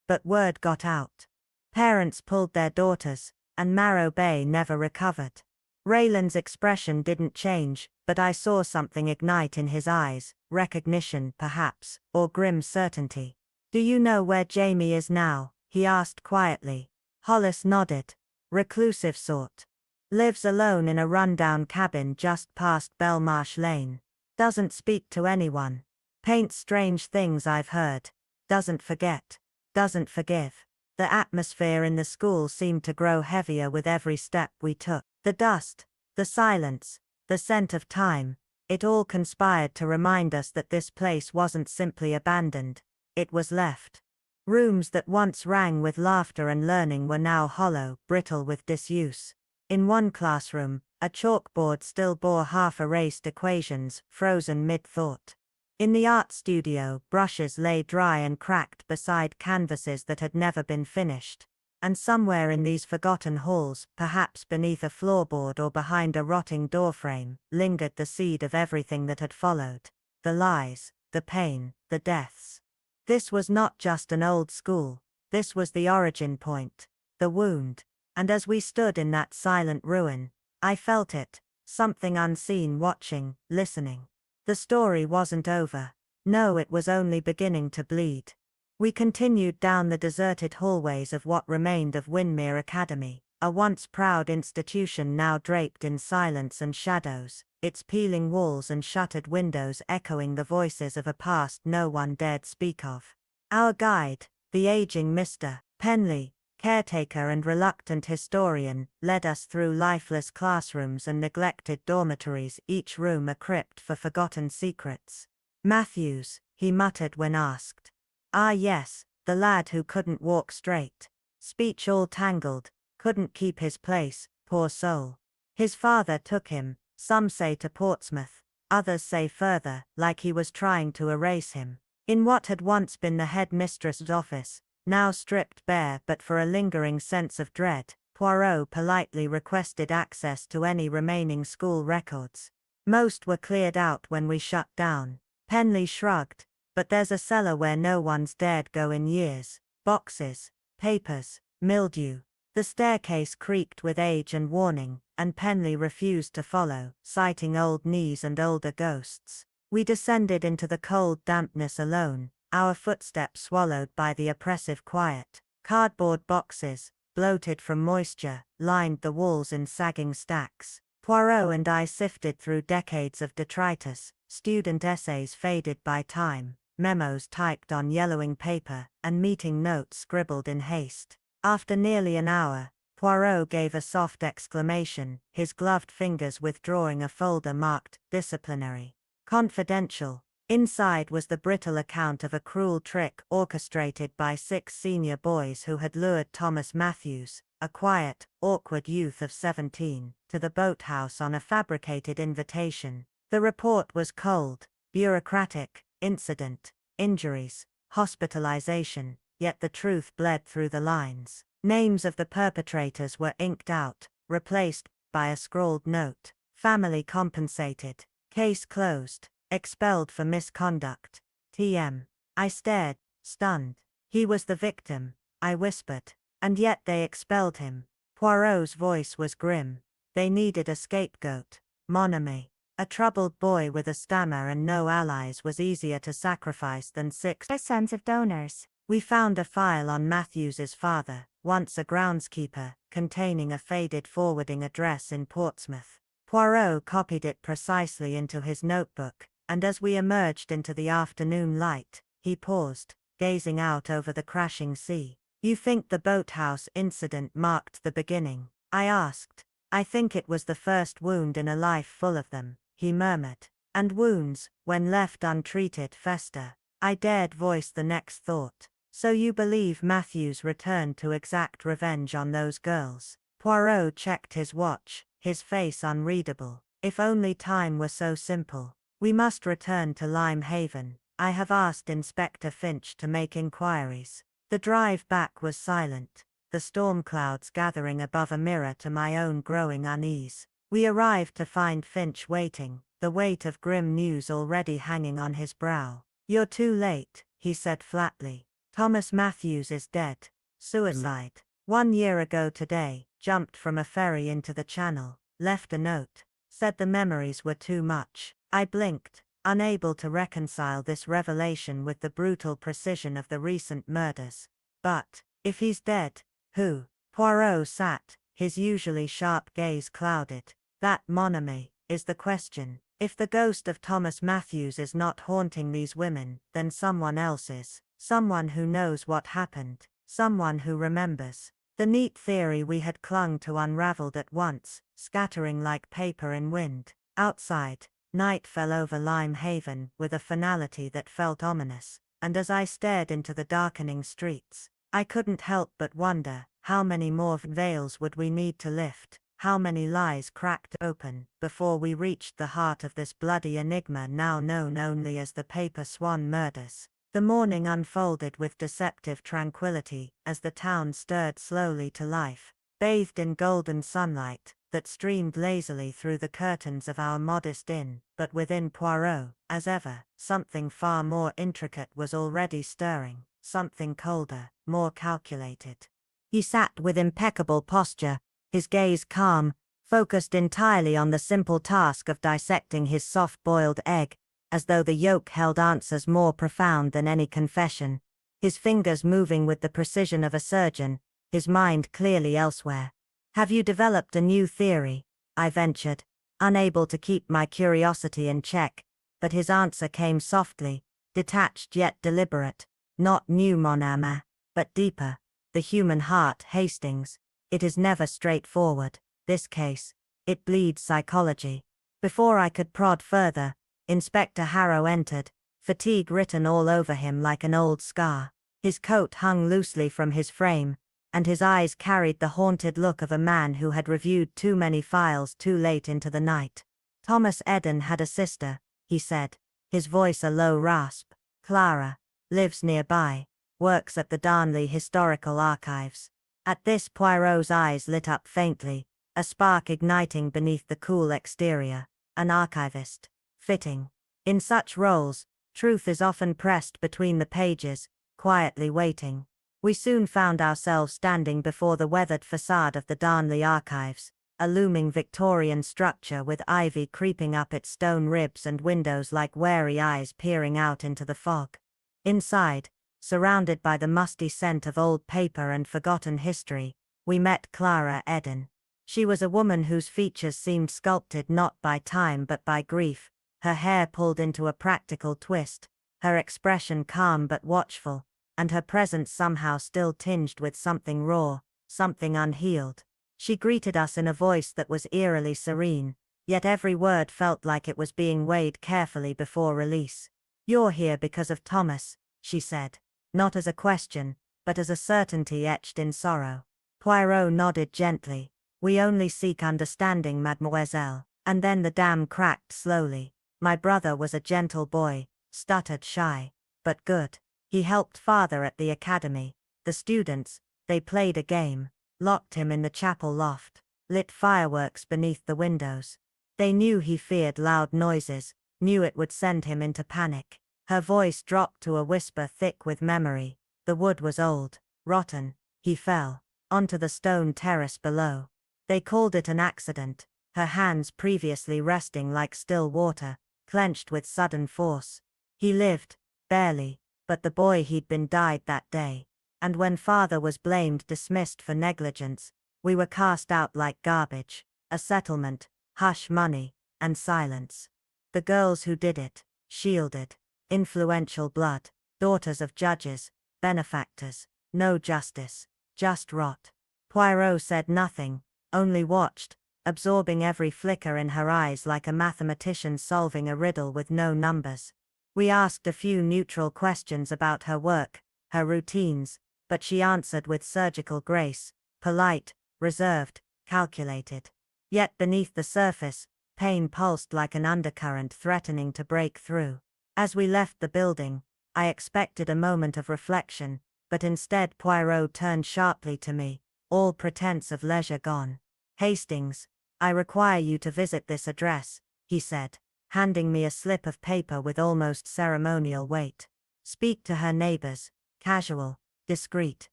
But word got out. Parents pulled their daughters, and Marrow Bay never recovered. Raylan's expression didn't change, but I saw something ignite in his eyes, recognition perhaps, or grim certainty. Do you know where Jamie is now? He asked quietly. Hollis nodded. Reclusive sort. Lives alone in a rundown cabin just past Belmarsh Lane. Doesn't speak to anyone. Paints strange things I've heard. Doesn't forget. Doesn't forgive. The atmosphere in the school seemed to grow heavier with every step we took. The dust, the silence, the scent of time, it all conspired to remind us that this place wasn't simply abandoned, it was left. Rooms that once rang with laughter and learning were now hollow, brittle with disuse. In one classroom, a chalkboard still bore half-erased equations, frozen mid-thought. In the art studio, brushes lay dry and cracked beside canvases that had never been finished. And somewhere in these forgotten halls, perhaps beneath a floorboard or behind a rotting doorframe, lingered the seed of everything that had followed. The lies, the pain, the deaths. This was not just an old school, this was the origin point, the wound. And as we stood in that silent ruin, I felt it, something unseen watching, listening. The story wasn't over. No, it was only beginning to bleed. We continued down the deserted hallways of what remained of Winmere Academy, a once proud institution now draped in silence and shadows, its peeling walls and shuttered windows echoing the voices of a past no one dared speak of. Our guide, the aging Mr. Penley, caretaker and reluctant historian, led us through lifeless classrooms and neglected dormitories, each room a crypt for forgotten secrets. Matthews, he muttered when asked. Ah yes, the lad who couldn't walk straight. Speech all tangled, couldn't keep his place, poor soul. His father took him, some say to Portsmouth, others say further, like he was trying to erase him. In what had once been the headmistress's office, now stripped bare but for a lingering sense of dread, Poirot politely requested access to any remaining school records. Most were cleared out when we shut down. Penley shrugged. But there's a cellar where no one's dared go in years. Boxes, papers, mildew. The staircase creaked with age and warning, and Penley refused to follow, citing old knees and older ghosts. We descended into the cold dampness alone, our footsteps swallowed by the oppressive quiet. Cardboard boxes, bloated from moisture, lined the walls in sagging stacks. Poirot and I sifted through decades of detritus, student essays faded by time, memos typed on yellowing paper, and meeting notes scribbled in haste. After nearly an hour, Poirot gave a soft exclamation, his gloved fingers withdrawing a folder marked "Disciplinary." Confidential. Inside was the brittle account of a cruel trick orchestrated by 6 senior boys who had lured Thomas Matthews, a quiet, awkward youth of 17, to the boathouse on a fabricated invitation. The report was cold, bureaucratic, incident, injuries, hospitalization, yet the truth bled through the lines. Names of the perpetrators were inked out, replaced by a scrawled note. Family compensated. Case closed. Expelled for misconduct. TM. I stared, stunned. He was the victim, I whispered. And yet they expelled him. Poirot's voice was grim. They needed a scapegoat. Mon ami. A troubled boy with a stammer and no allies was easier to sacrifice than 6 sons of donors. We found a file on Matthews's father, once a groundskeeper, containing a faded forwarding address in Portsmouth. Poirot copied it precisely into his notebook, and as we emerged into the afternoon light, he paused, gazing out over the crashing sea. "You think the boathouse incident marked the beginning?" I asked. "I think it was the first wound in a life full of them," he murmured. "And wounds, when left untreated, fester." I dared voice the next thought. "So you believe Matthews returned to exact revenge on those girls?" Poirot checked his watch, his face unreadable. "If only time were so simple. We must return to Lime Haven. I have asked Inspector Finch to make inquiries." The drive back was silent, the storm clouds gathering above a mirror to my own growing unease. We arrived to find Finch waiting, the weight of grim news already hanging on his brow. "You're too late," he said flatly. "Thomas Matthews is dead. Suicide. 1 year ago today, jumped from a ferry into the channel, left a note, said the memories were too much." I blinked, unable to reconcile this revelation with the brutal precision of the recent murders. "But, if he's dead, who?" Poirot sat, his usually sharp gaze clouded. "That, mon ami, is the question. If the ghost of Thomas Matthews is not haunting these women, then someone else is. Someone who knows what happened. Someone who remembers." The neat theory we had clung to unraveled at once, scattering like paper in wind. Outside, night fell over Lime Haven with a finality that felt ominous, and as I stared into the darkening streets, I couldn't help but wonder, how many more veils would we need to lift, how many lies cracked open, before we reached the heart of this bloody enigma now known only as the Paper Swan Murders. The morning unfolded with deceptive tranquility as the town stirred slowly to life, bathed in golden sunlight that streamed lazily through the curtains of our modest inn. But within Poirot, as ever, something far more intricate was already stirring, something colder, more calculated. He sat with impeccable posture, his gaze calm, focused entirely on the simple task of dissecting his soft-boiled egg, as though the yolk held answers more profound than any confession, his fingers moving with the precision of a surgeon, his mind clearly elsewhere. "Have you developed a new theory?" I ventured, unable to keep my curiosity in check, but his answer came softly, detached yet deliberate. "Not new, mon ami, but deeper. The human heart, Hastings. It is never straightforward. This case. It bleeds psychology." Before I could prod further, Inspector Harrow entered, fatigue written all over him like an old scar. His coat hung loosely from his frame, and his eyes carried the haunted look of a man who had reviewed too many files too late into the night. "Thomas Eden had a sister," he said, his voice a low rasp. "Clara. Lives nearby. Works at the Darnley Historical Archives." At this Poirot's eyes lit up faintly, a spark igniting beneath the cool exterior. An archivist. Fitting. In such roles, truth is often pressed between the pages, quietly waiting. We soon found ourselves standing before the weathered facade of the Darnley Archives, a looming Victorian structure with ivy creeping up its stone ribs and windows like wary eyes peering out into the fog. Inside, surrounded by the musty scent of old paper and forgotten history, we met Clara Eden. She was a woman whose features seemed sculpted not by time but by grief, her hair pulled into a practical twist, her expression calm but watchful, and her presence somehow still tinged with something raw, something unhealed. She greeted us in a voice that was eerily serene, yet every word felt like it was being weighed carefully before release. "You're here because of Thomas," she said, not as a question, but as a certainty etched in sorrow. Poirot nodded gently. "We only seek understanding, mademoiselle." And then the dam cracked slowly. "My brother was a gentle boy, stuttered shy, but good. He helped father at the academy. The students, they played a game, locked him in the chapel loft, lit fireworks beneath the windows. They knew he feared loud noises, knew it would send him into panic." Her voice dropped to a whisper thick with memory. "The wood was old, rotten. He fell onto the stone terrace below. They called it an accident, her hands previously resting like still water, clenched with sudden force. He lived, barely, but the boy he'd been died that day. And when father was blamed, dismissed for negligence, we were cast out like garbage. A settlement, hush money, and silence. The girls who did it, shielded, influential blood, daughters of judges, benefactors, no justice, just rot. Poirot said nothing, only watched, absorbing every flicker in her eyes like a mathematician solving a riddle with no numbers. We asked a few neutral questions about her work, her routines, but she answered with surgical grace, polite, reserved, calculated. Yet beneath the surface, pain pulsed like an undercurrent threatening to break through. As we left the building, I expected a moment of reflection, but instead Poirot turned sharply to me, all pretense of leisure gone. "Hastings, I require you to visit this address," he said, handing me a slip of paper with almost ceremonial weight. "Speak to her neighbors, casual, discreet,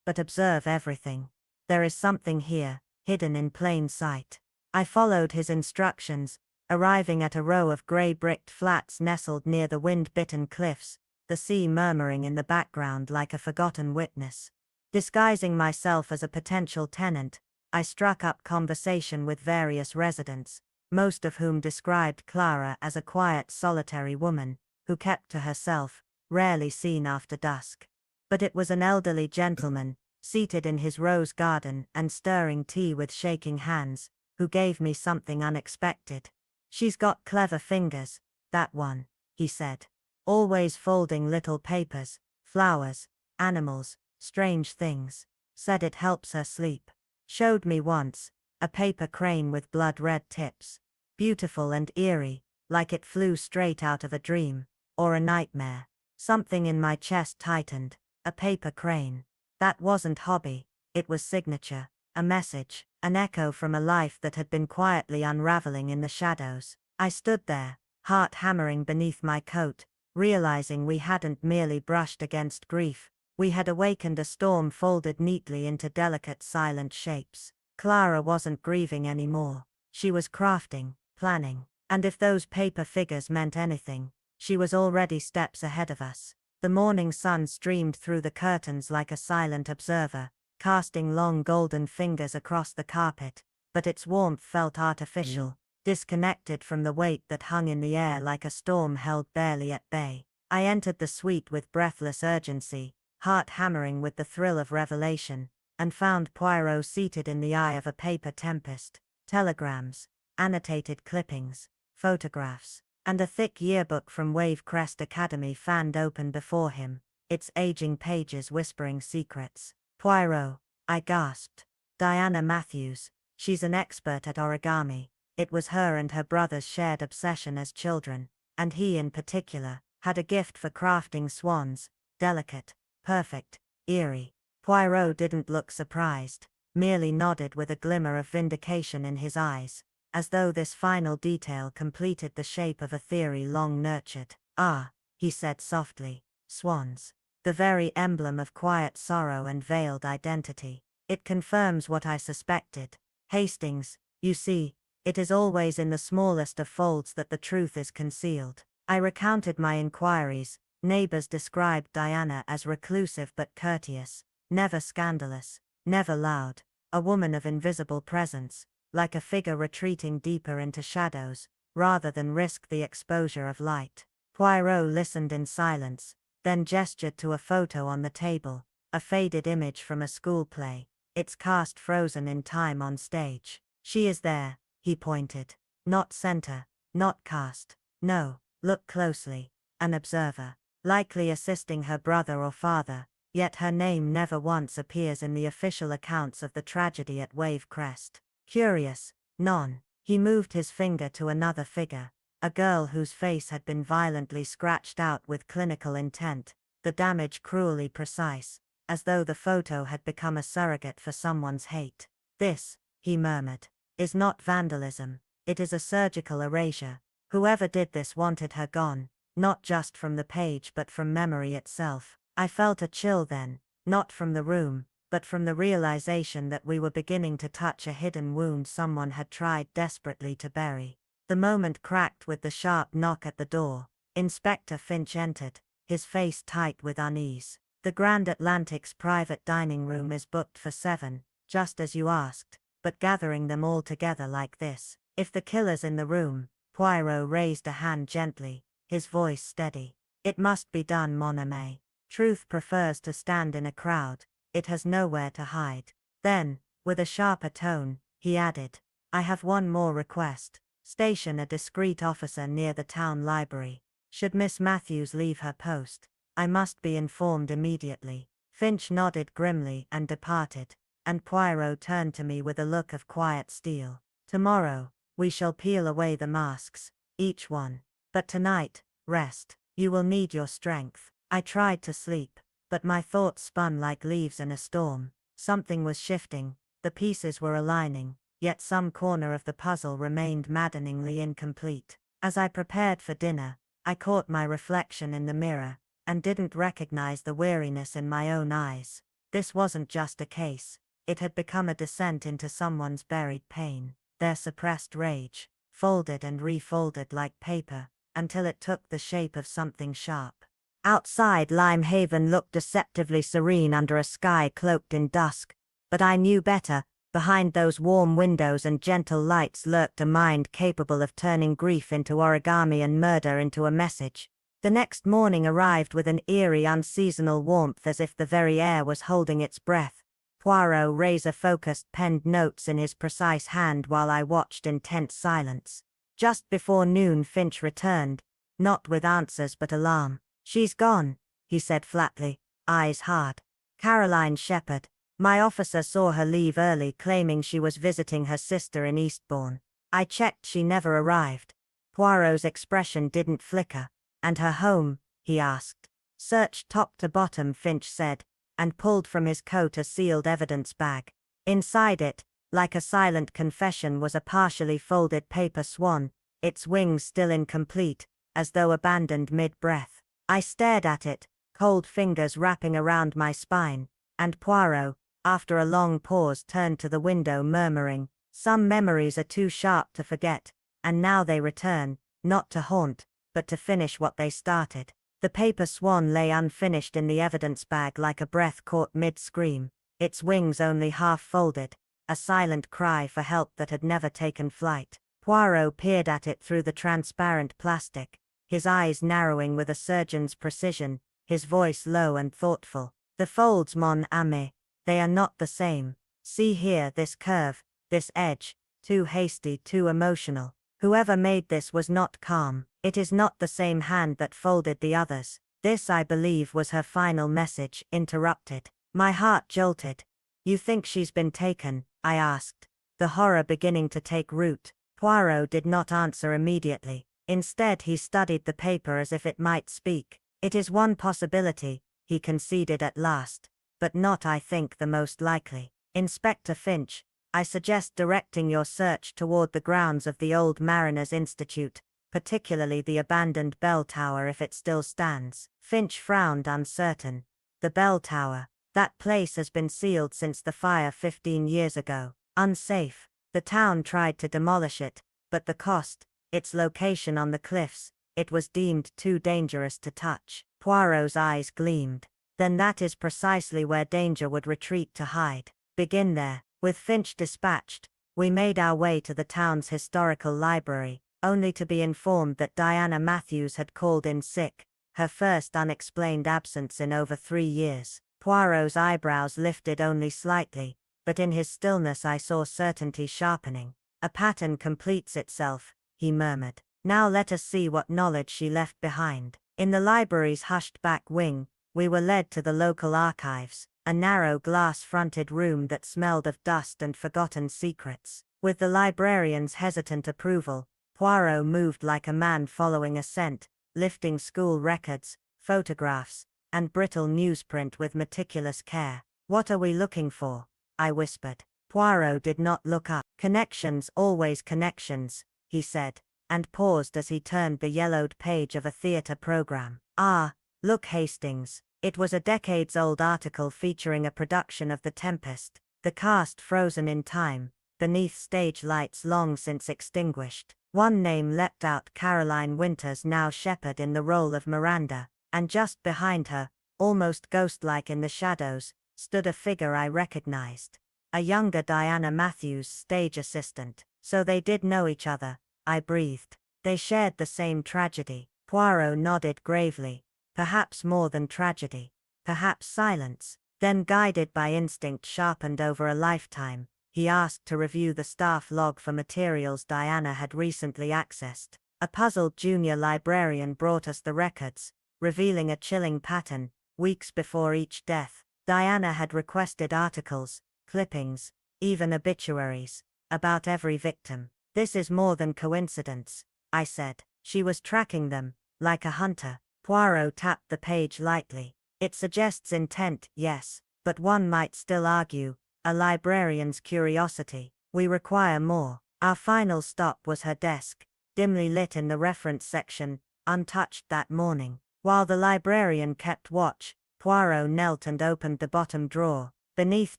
but observe everything. There is something here, hidden in plain sight." I followed his instructions, arriving at a row of grey-bricked flats nestled near the wind-bitten cliffs, the sea murmuring in the background like a forgotten witness. Disguising myself as a potential tenant, I struck up conversation with various residents, most of whom described Clara as a quiet, solitary woman, who kept to herself, rarely seen after dusk. But it was an elderly gentleman, seated in his rose garden and stirring tea with shaking hands, who gave me something unexpected. "She's got clever fingers, that one," he said. "Always folding little papers, flowers, animals, strange things. Said it helps her sleep. Showed me once, a paper crane with blood-red tips. Beautiful and eerie, like it flew straight out of a dream, or a nightmare." Something in my chest tightened. A paper crane. That wasn't hobby, it was signature, a message, an echo from a life that had been quietly unraveling in the shadows. I stood there, heart hammering beneath my coat, realizing we hadn't merely brushed against grief, we had awakened a storm folded neatly into delicate silent shapes. Clara wasn't grieving anymore. She was crafting, planning, and if those paper figures meant anything, she was already steps ahead of us. The morning sun streamed through the curtains like a silent observer, casting long golden fingers across the carpet, but its warmth felt artificial, disconnected from the weight that hung in the air like a storm held barely at bay. I entered the suite with breathless urgency, heart hammering with the thrill of revelation, and found Poirot seated in the eye of a paper tempest. Telegrams, annotated clippings, photographs, and a thick yearbook from Wavecrest Academy fanned open before him, its aging pages whispering secrets. "Poirot," I gasped. "Diana Matthews, she's an expert at origami." It was her and her brother's shared obsession as children, and he in particular, had a gift for crafting swans, delicate, perfect, eerie. Poirot didn't look surprised, merely nodded with a glimmer of vindication in his eyes, as though this final detail completed the shape of a theory long nurtured. "Ah," he said softly, "swans. The very emblem of quiet sorrow and veiled identity. It confirms what I suspected. Hastings, you see, it is always in the smallest of folds that the truth is concealed." I recounted my inquiries. Neighbors described Diana as reclusive but courteous, never scandalous, never loud, a woman of invisible presence, like a figure retreating deeper into shadows, rather than risk the exposure of light. Poirot listened in silence, then gestured to a photo on the table, a faded image from a school play, its cast frozen in time on stage. "She is there," he pointed. "Not center, not cast. No, look closely. An observer. Likely assisting her brother or father, yet her name never once appears in the official accounts of the tragedy at Wavecrest. Curious, none." He moved his finger to another figure, a girl whose face had been violently scratched out with clinical intent, the damage cruelly precise, as though the photo had become a surrogate for someone's hate. "This," he murmured, "is not vandalism, it is a surgical erasure. Whoever did this wanted her gone, not just from the page but from memory itself." I felt a chill then, not from the room, but from the realization that we were beginning to touch a hidden wound someone had tried desperately to bury. The moment cracked with the sharp knock at the door. Inspector Finch entered, his face tight with unease. "The Grand Atlantic's private dining room is booked for 7, just as you asked, but gathering them all together like this. If the killer's in the room," Poirot raised a hand gently, his voice steady. "It must be done, mon ami. Truth prefers to stand in a crowd, it has nowhere to hide." Then, with a sharper tone, he added, "I have one more request. Station a discreet officer near the town library. Should Miss Matthews leave her post, I must be informed immediately." Finch nodded grimly and departed, and Poirot turned to me with a look of quiet steel. "Tomorrow, we shall peel away the masks, each one. But tonight, rest. You will need your strength." I tried to sleep, but my thoughts spun like leaves in a storm. Something was shifting, the pieces were aligning, yet some corner of the puzzle remained maddeningly incomplete. As I prepared for dinner, I caught my reflection in the mirror, and didn't recognize the weariness in my own eyes. This wasn't just a case, it had become a descent into someone's buried pain, their suppressed rage, folded and refolded like paper, until it took the shape of something sharp. Outside, Limehaven looked deceptively serene under a sky cloaked in dusk, but I knew better. Behind those warm windows and gentle lights lurked a mind capable of turning grief into origami and murder into a message. The next morning arrived with an eerie unseasonal warmth, as if the very air was holding its breath. Poirot razor-focused penned notes in his precise hand while I watched in tense silence. Just before noon Finch returned, not with answers but alarm. "She's gone," he said flatly, eyes hard. "Caroline Shepherd. My officer saw her leave early, claiming she was visiting her sister in Eastbourne. I checked, she never arrived." Poirot's expression didn't flicker. "And her home?" he asked. "Searched top to bottom," Finch said, and pulled from his coat a sealed evidence bag. Inside it, like a silent confession, was a partially folded paper swan, its wings still incomplete, as though abandoned mid-breath. I stared at it, cold fingers wrapping around my spine, and Poirot, after a long pause, turned to the window murmuring, "Some memories are too sharp to forget, and now they return, not to haunt, but to finish what they started." The paper swan lay unfinished in the evidence bag like a breath caught mid-scream, its wings only half folded, a silent cry for help that had never taken flight. Poirot peered at it through the transparent plastic, his eyes narrowing with a surgeon's precision, his voice low and thoughtful. "The folds, mon ami, they are not the same. See here, this curve, this edge, too hasty, too emotional. Whoever made this was not calm. It is not the same hand that folded the others." This, I believe, was her final message, interrupted. My heart jolted. "You think she's been taken?" I asked, the horror beginning to take root. Poirot did not answer immediately. Instead, he studied the paper as if it might speak. "It is one possibility," he conceded at last, "but not, I think, the most likely. Inspector Finch, I suggest directing your search toward the grounds of the old Mariners' Institute, particularly the abandoned bell tower if it still stands." Finch frowned, uncertain. "The bell tower. That place has been sealed since the fire 15 years ago. Unsafe. The town tried to demolish it, but the cost, its location on the cliffs, it was deemed too dangerous to touch." Poirot's eyes gleamed. "Then that is precisely where danger would retreat to hide. Begin there." With Finch dispatched, we made our way to the town's historical library, only to be informed that Diana Matthews had called in sick, her first unexplained absence in over 3 years. Poirot's eyebrows lifted only slightly, but in his stillness I saw certainty sharpening. "A pattern completes itself," he murmured. "Now let us see what knowledge she left behind." In the library's hushed-back wing, we were led to the local archives, a narrow glass-fronted room that smelled of dust and forgotten secrets. With the librarian's hesitant approval, Poirot moved like a man following a scent, lifting school records, photographs, and brittle newsprint with meticulous care. "What are we looking for?" I whispered. Poirot did not look up. "Connections, always connections," he said, and paused as he turned the yellowed page of a theater program. "Ah, look, Hastings, It was a decades-old article featuring a production of The Tempest, the cast frozen in time, beneath stage lights long since extinguished. One name leapt out: Caroline Winters, now Shepherd in the role of Miranda, and just behind her, almost ghost-like in the shadows, stood a figure I recognized. A younger Diana Matthews, stage assistant. So they did know each other, I breathed. They shared the same tragedy. Poirot nodded gravely. Perhaps more than tragedy. Perhaps silence. Then, guided by instinct sharpened over a lifetime, he asked to review the staff log for materials Diana had recently accessed. A puzzled junior librarian brought us the records, revealing a chilling pattern. Weeks before each death, Diana had requested articles, clippings, even obituaries, about every victim. This is more than coincidence, I said. She was tracking them, like a hunter. Poirot tapped the page lightly. It suggests intent, yes, but one might still argue, a librarian's curiosity. We require more. Our final stop was her desk, dimly lit in the reference section, untouched that morning. While the librarian kept watch, Poirot knelt and opened the bottom drawer. Beneath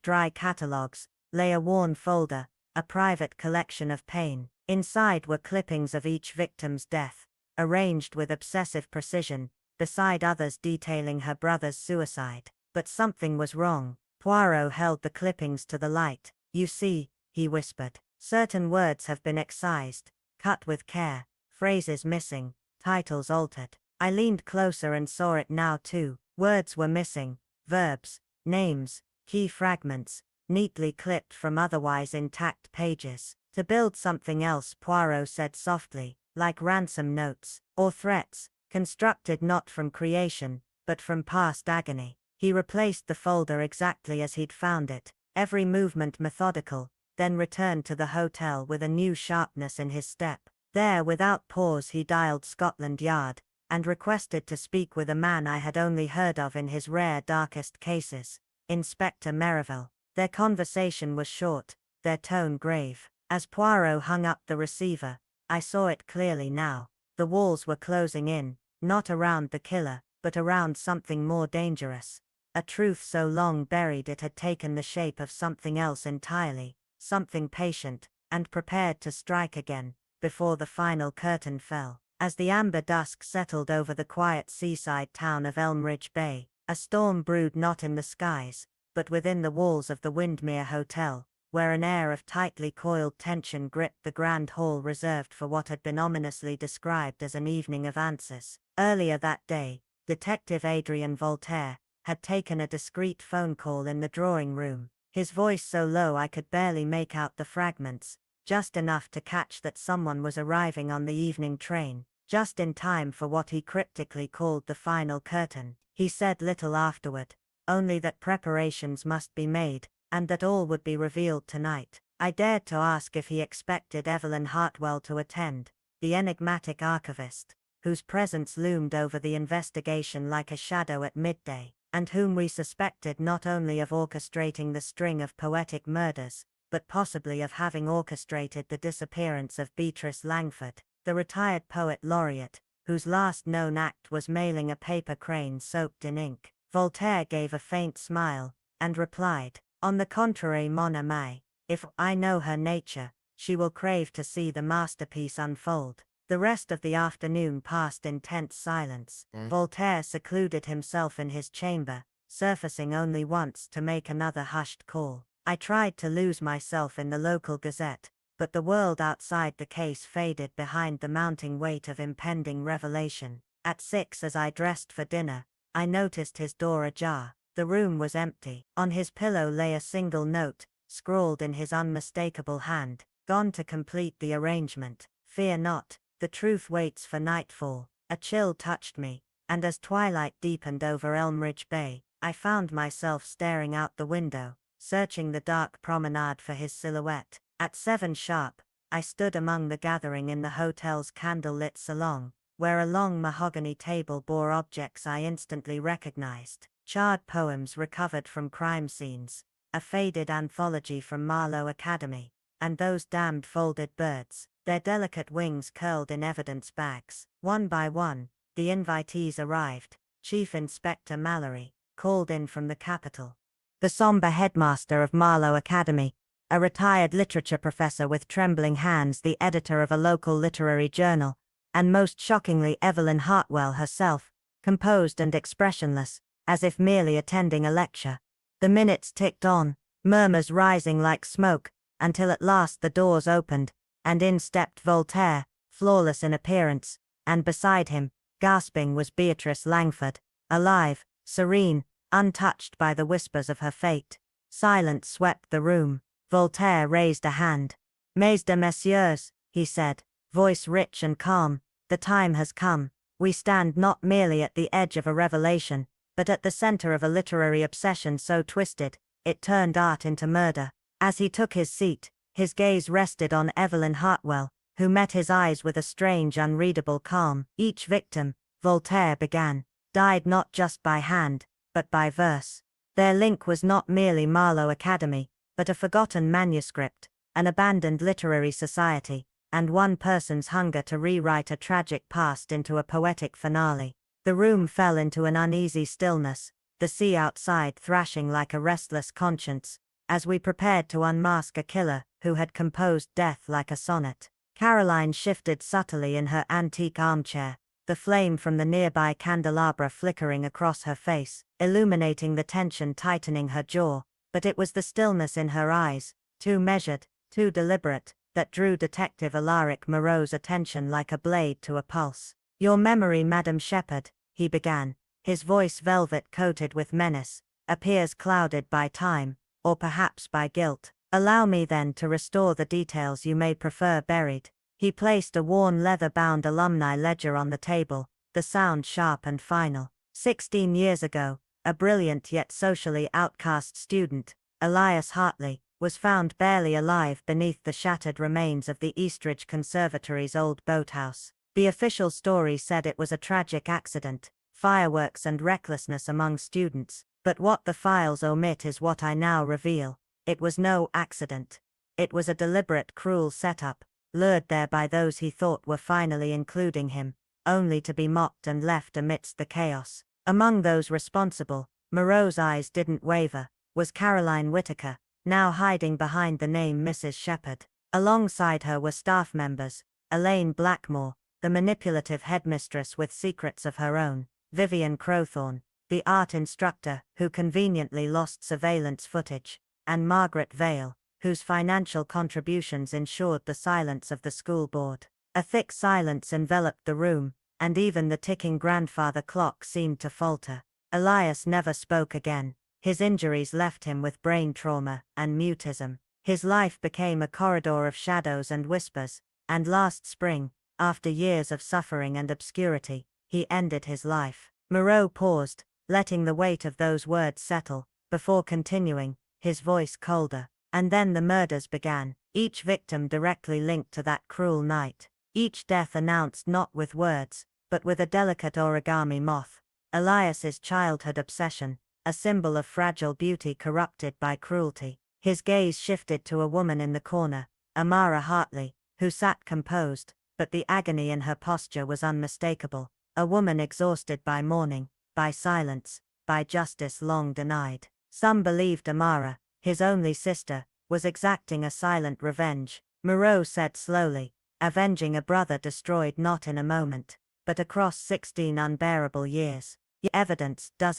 dry catalogues lay a worn folder, a private collection of pain. Inside were clippings of each victim's death, arranged with obsessive precision, beside others detailing her brother's suicide. But something was wrong. Poirot held the clippings to the light. You see, he whispered, certain words have been excised, cut with care, phrases missing, titles altered. I leaned closer and saw it now too. Words were missing, verbs, names, key fragments, neatly clipped from otherwise intact pages. To build something else, Poirot said softly, like ransom notes, or threats, constructed not from creation, but from past agony. He replaced the folder exactly as he'd found it, every movement methodical, then returned to the hotel with a new sharpness in his step. There, without pause, he dialed Scotland Yard, and requested to speak with a man I had only heard of in his rare darkest cases, Inspector Merivale. Their conversation was short, their tone grave. As Poirot hung up the receiver, I saw it clearly now. The walls were closing in, not around the killer, but around something more dangerous. A truth so long buried it had taken the shape of something else entirely, something patient, and prepared to strike again, before the final curtain fell. As the amber dusk settled over the quiet seaside town of Elmridge Bay, a storm brewed not in the skies, but within the walls of the Windermere Hotel, where an air of tightly coiled tension gripped the grand hall reserved for what had been ominously described as an evening of answers. Earlier that day, Detective Adrian Voltaire had taken a discreet phone call in the drawing room, his voice so low I could barely make out the fragments, just enough to catch that someone was arriving on the evening train, just in time for what he cryptically called the final curtain. He said little afterward, only that preparations must be made, and that all would be revealed tonight. I dared to ask if he expected Evelyn Hartwell to attend, the enigmatic archivist, whose presence loomed over the investigation like a shadow at midday, and whom we suspected not only of orchestrating the string of poetic murders, but possibly of having orchestrated the disappearance of Beatrice Langford, the retired poet laureate, whose last known act was mailing a paper crane soaked in ink. Voltaire gave a faint smile, and replied, "On the contrary, mon ami, if I know her nature, she will crave to see the masterpiece unfold." The rest of the afternoon passed in tense silence. Voltaire secluded himself in his chamber, surfacing only once to make another hushed call. I tried to lose myself in the local gazette, but the world outside the case faded behind the mounting weight of impending revelation. At 6, as I dressed for dinner, I noticed his door ajar. The room was empty. On his pillow lay a single note, scrawled in his unmistakable hand, "Gone to complete the arrangement. Fear not, the truth waits for nightfall." A chill touched me, and as twilight deepened over Elmridge Bay, I found myself staring out the window, searching the dark promenade for his silhouette. At 7 sharp, I stood among the gathering in the hotel's candle-lit salon, where a long mahogany table bore objects I instantly recognized. Charred poems recovered from crime scenes, a faded anthology from Marlowe Academy, and those damned folded birds, their delicate wings curled in evidence bags. One by one, the invitees arrived, Chief Inspector Mallory, called in from the capital. The somber headmaster of Marlow Academy, a retired literature professor with trembling hands, the editor of a local literary journal, and most shockingly Evelyn Hartwell herself, composed and expressionless, as if merely attending a lecture. The minutes ticked on, murmurs rising like smoke, until at last the doors opened, and in stepped Voltaire, flawless in appearance, and beside him, gasping, was Beatrice Langford, alive, serene, untouched by the whispers of her fate. Silence swept the room. Voltaire raised a hand. "Mesdames, messieurs," he said, voice rich and calm, "the time has come. We stand not merely at the edge of a revelation, but at the center of a literary obsession so twisted, it turned art into murder." As he took his seat, his gaze rested on Evelyn Hartwell, who met his eyes with a strange, unreadable calm. "Each victim," Voltaire began, "died not just by hand, but by verse. Their link was not merely Marlow Academy, but a forgotten manuscript, an abandoned literary society, and one person's hunger to rewrite a tragic past into a poetic finale." The room fell into an uneasy stillness, the sea outside thrashing like a restless conscience, as we prepared to unmask a killer who had composed death like a sonnet. Caroline shifted subtly in her antique armchair, the flame from the nearby candelabra flickering across her face, illuminating the tension tightening her jaw, but it was the stillness in her eyes, too measured, too deliberate, that drew Detective Alaric Moreau's attention like a blade to a pulse. "Your memory, Madam Shepherd," he began, his voice velvet-coated with menace, "appears clouded by time, or perhaps by guilt. Allow me then to restore the details you may prefer buried." He placed a worn leather-bound alumni ledger on the table, the sound sharp and final. 16 years ago, a brilliant yet socially outcast student, Elias Hartley, was found barely alive beneath the shattered remains of the Eastridge Conservatory's old boathouse. The official story said it was a tragic accident, fireworks and recklessness among students, but what the files omit is what I now reveal. It was no accident. It was a deliberate, cruel setup, lured there by those he thought were finally including him, only to be mocked and left amidst the chaos. Among those responsible, Moreau's eyes didn't waver, was Caroline Whittaker, now hiding behind the name Mrs. Shepherd. Alongside her were staff members, Elaine Blackmore, the manipulative headmistress with secrets of her own, Vivian Crowthorne, the art instructor who conveniently lost surveillance footage, and Margaret Vale, whose financial contributions ensured the silence of the school board. A thick silence enveloped the room, and even the ticking grandfather clock seemed to falter. Elias never spoke again. His injuries left him with brain trauma and mutism. His life became a corridor of shadows and whispers, and last spring, after years of suffering and obscurity, he ended his life. Moreau paused, letting the weight of those words settle, before continuing, his voice colder. "And then the murders began, each victim directly linked to that cruel night. Each death announced not with words, but with a delicate origami moth. Elias's childhood obsession, a symbol of fragile beauty corrupted by cruelty." His gaze shifted to a woman in the corner, Amara Hartley, who sat composed, but the agony in her posture was unmistakable. A woman exhausted by mourning, by silence, by justice long denied. Some believed Amara, his only sister, was exacting a silent revenge. Moreau said slowly, "Avenging a brother destroyed not in a moment, but across 16 unbearable years. The evidence doesn't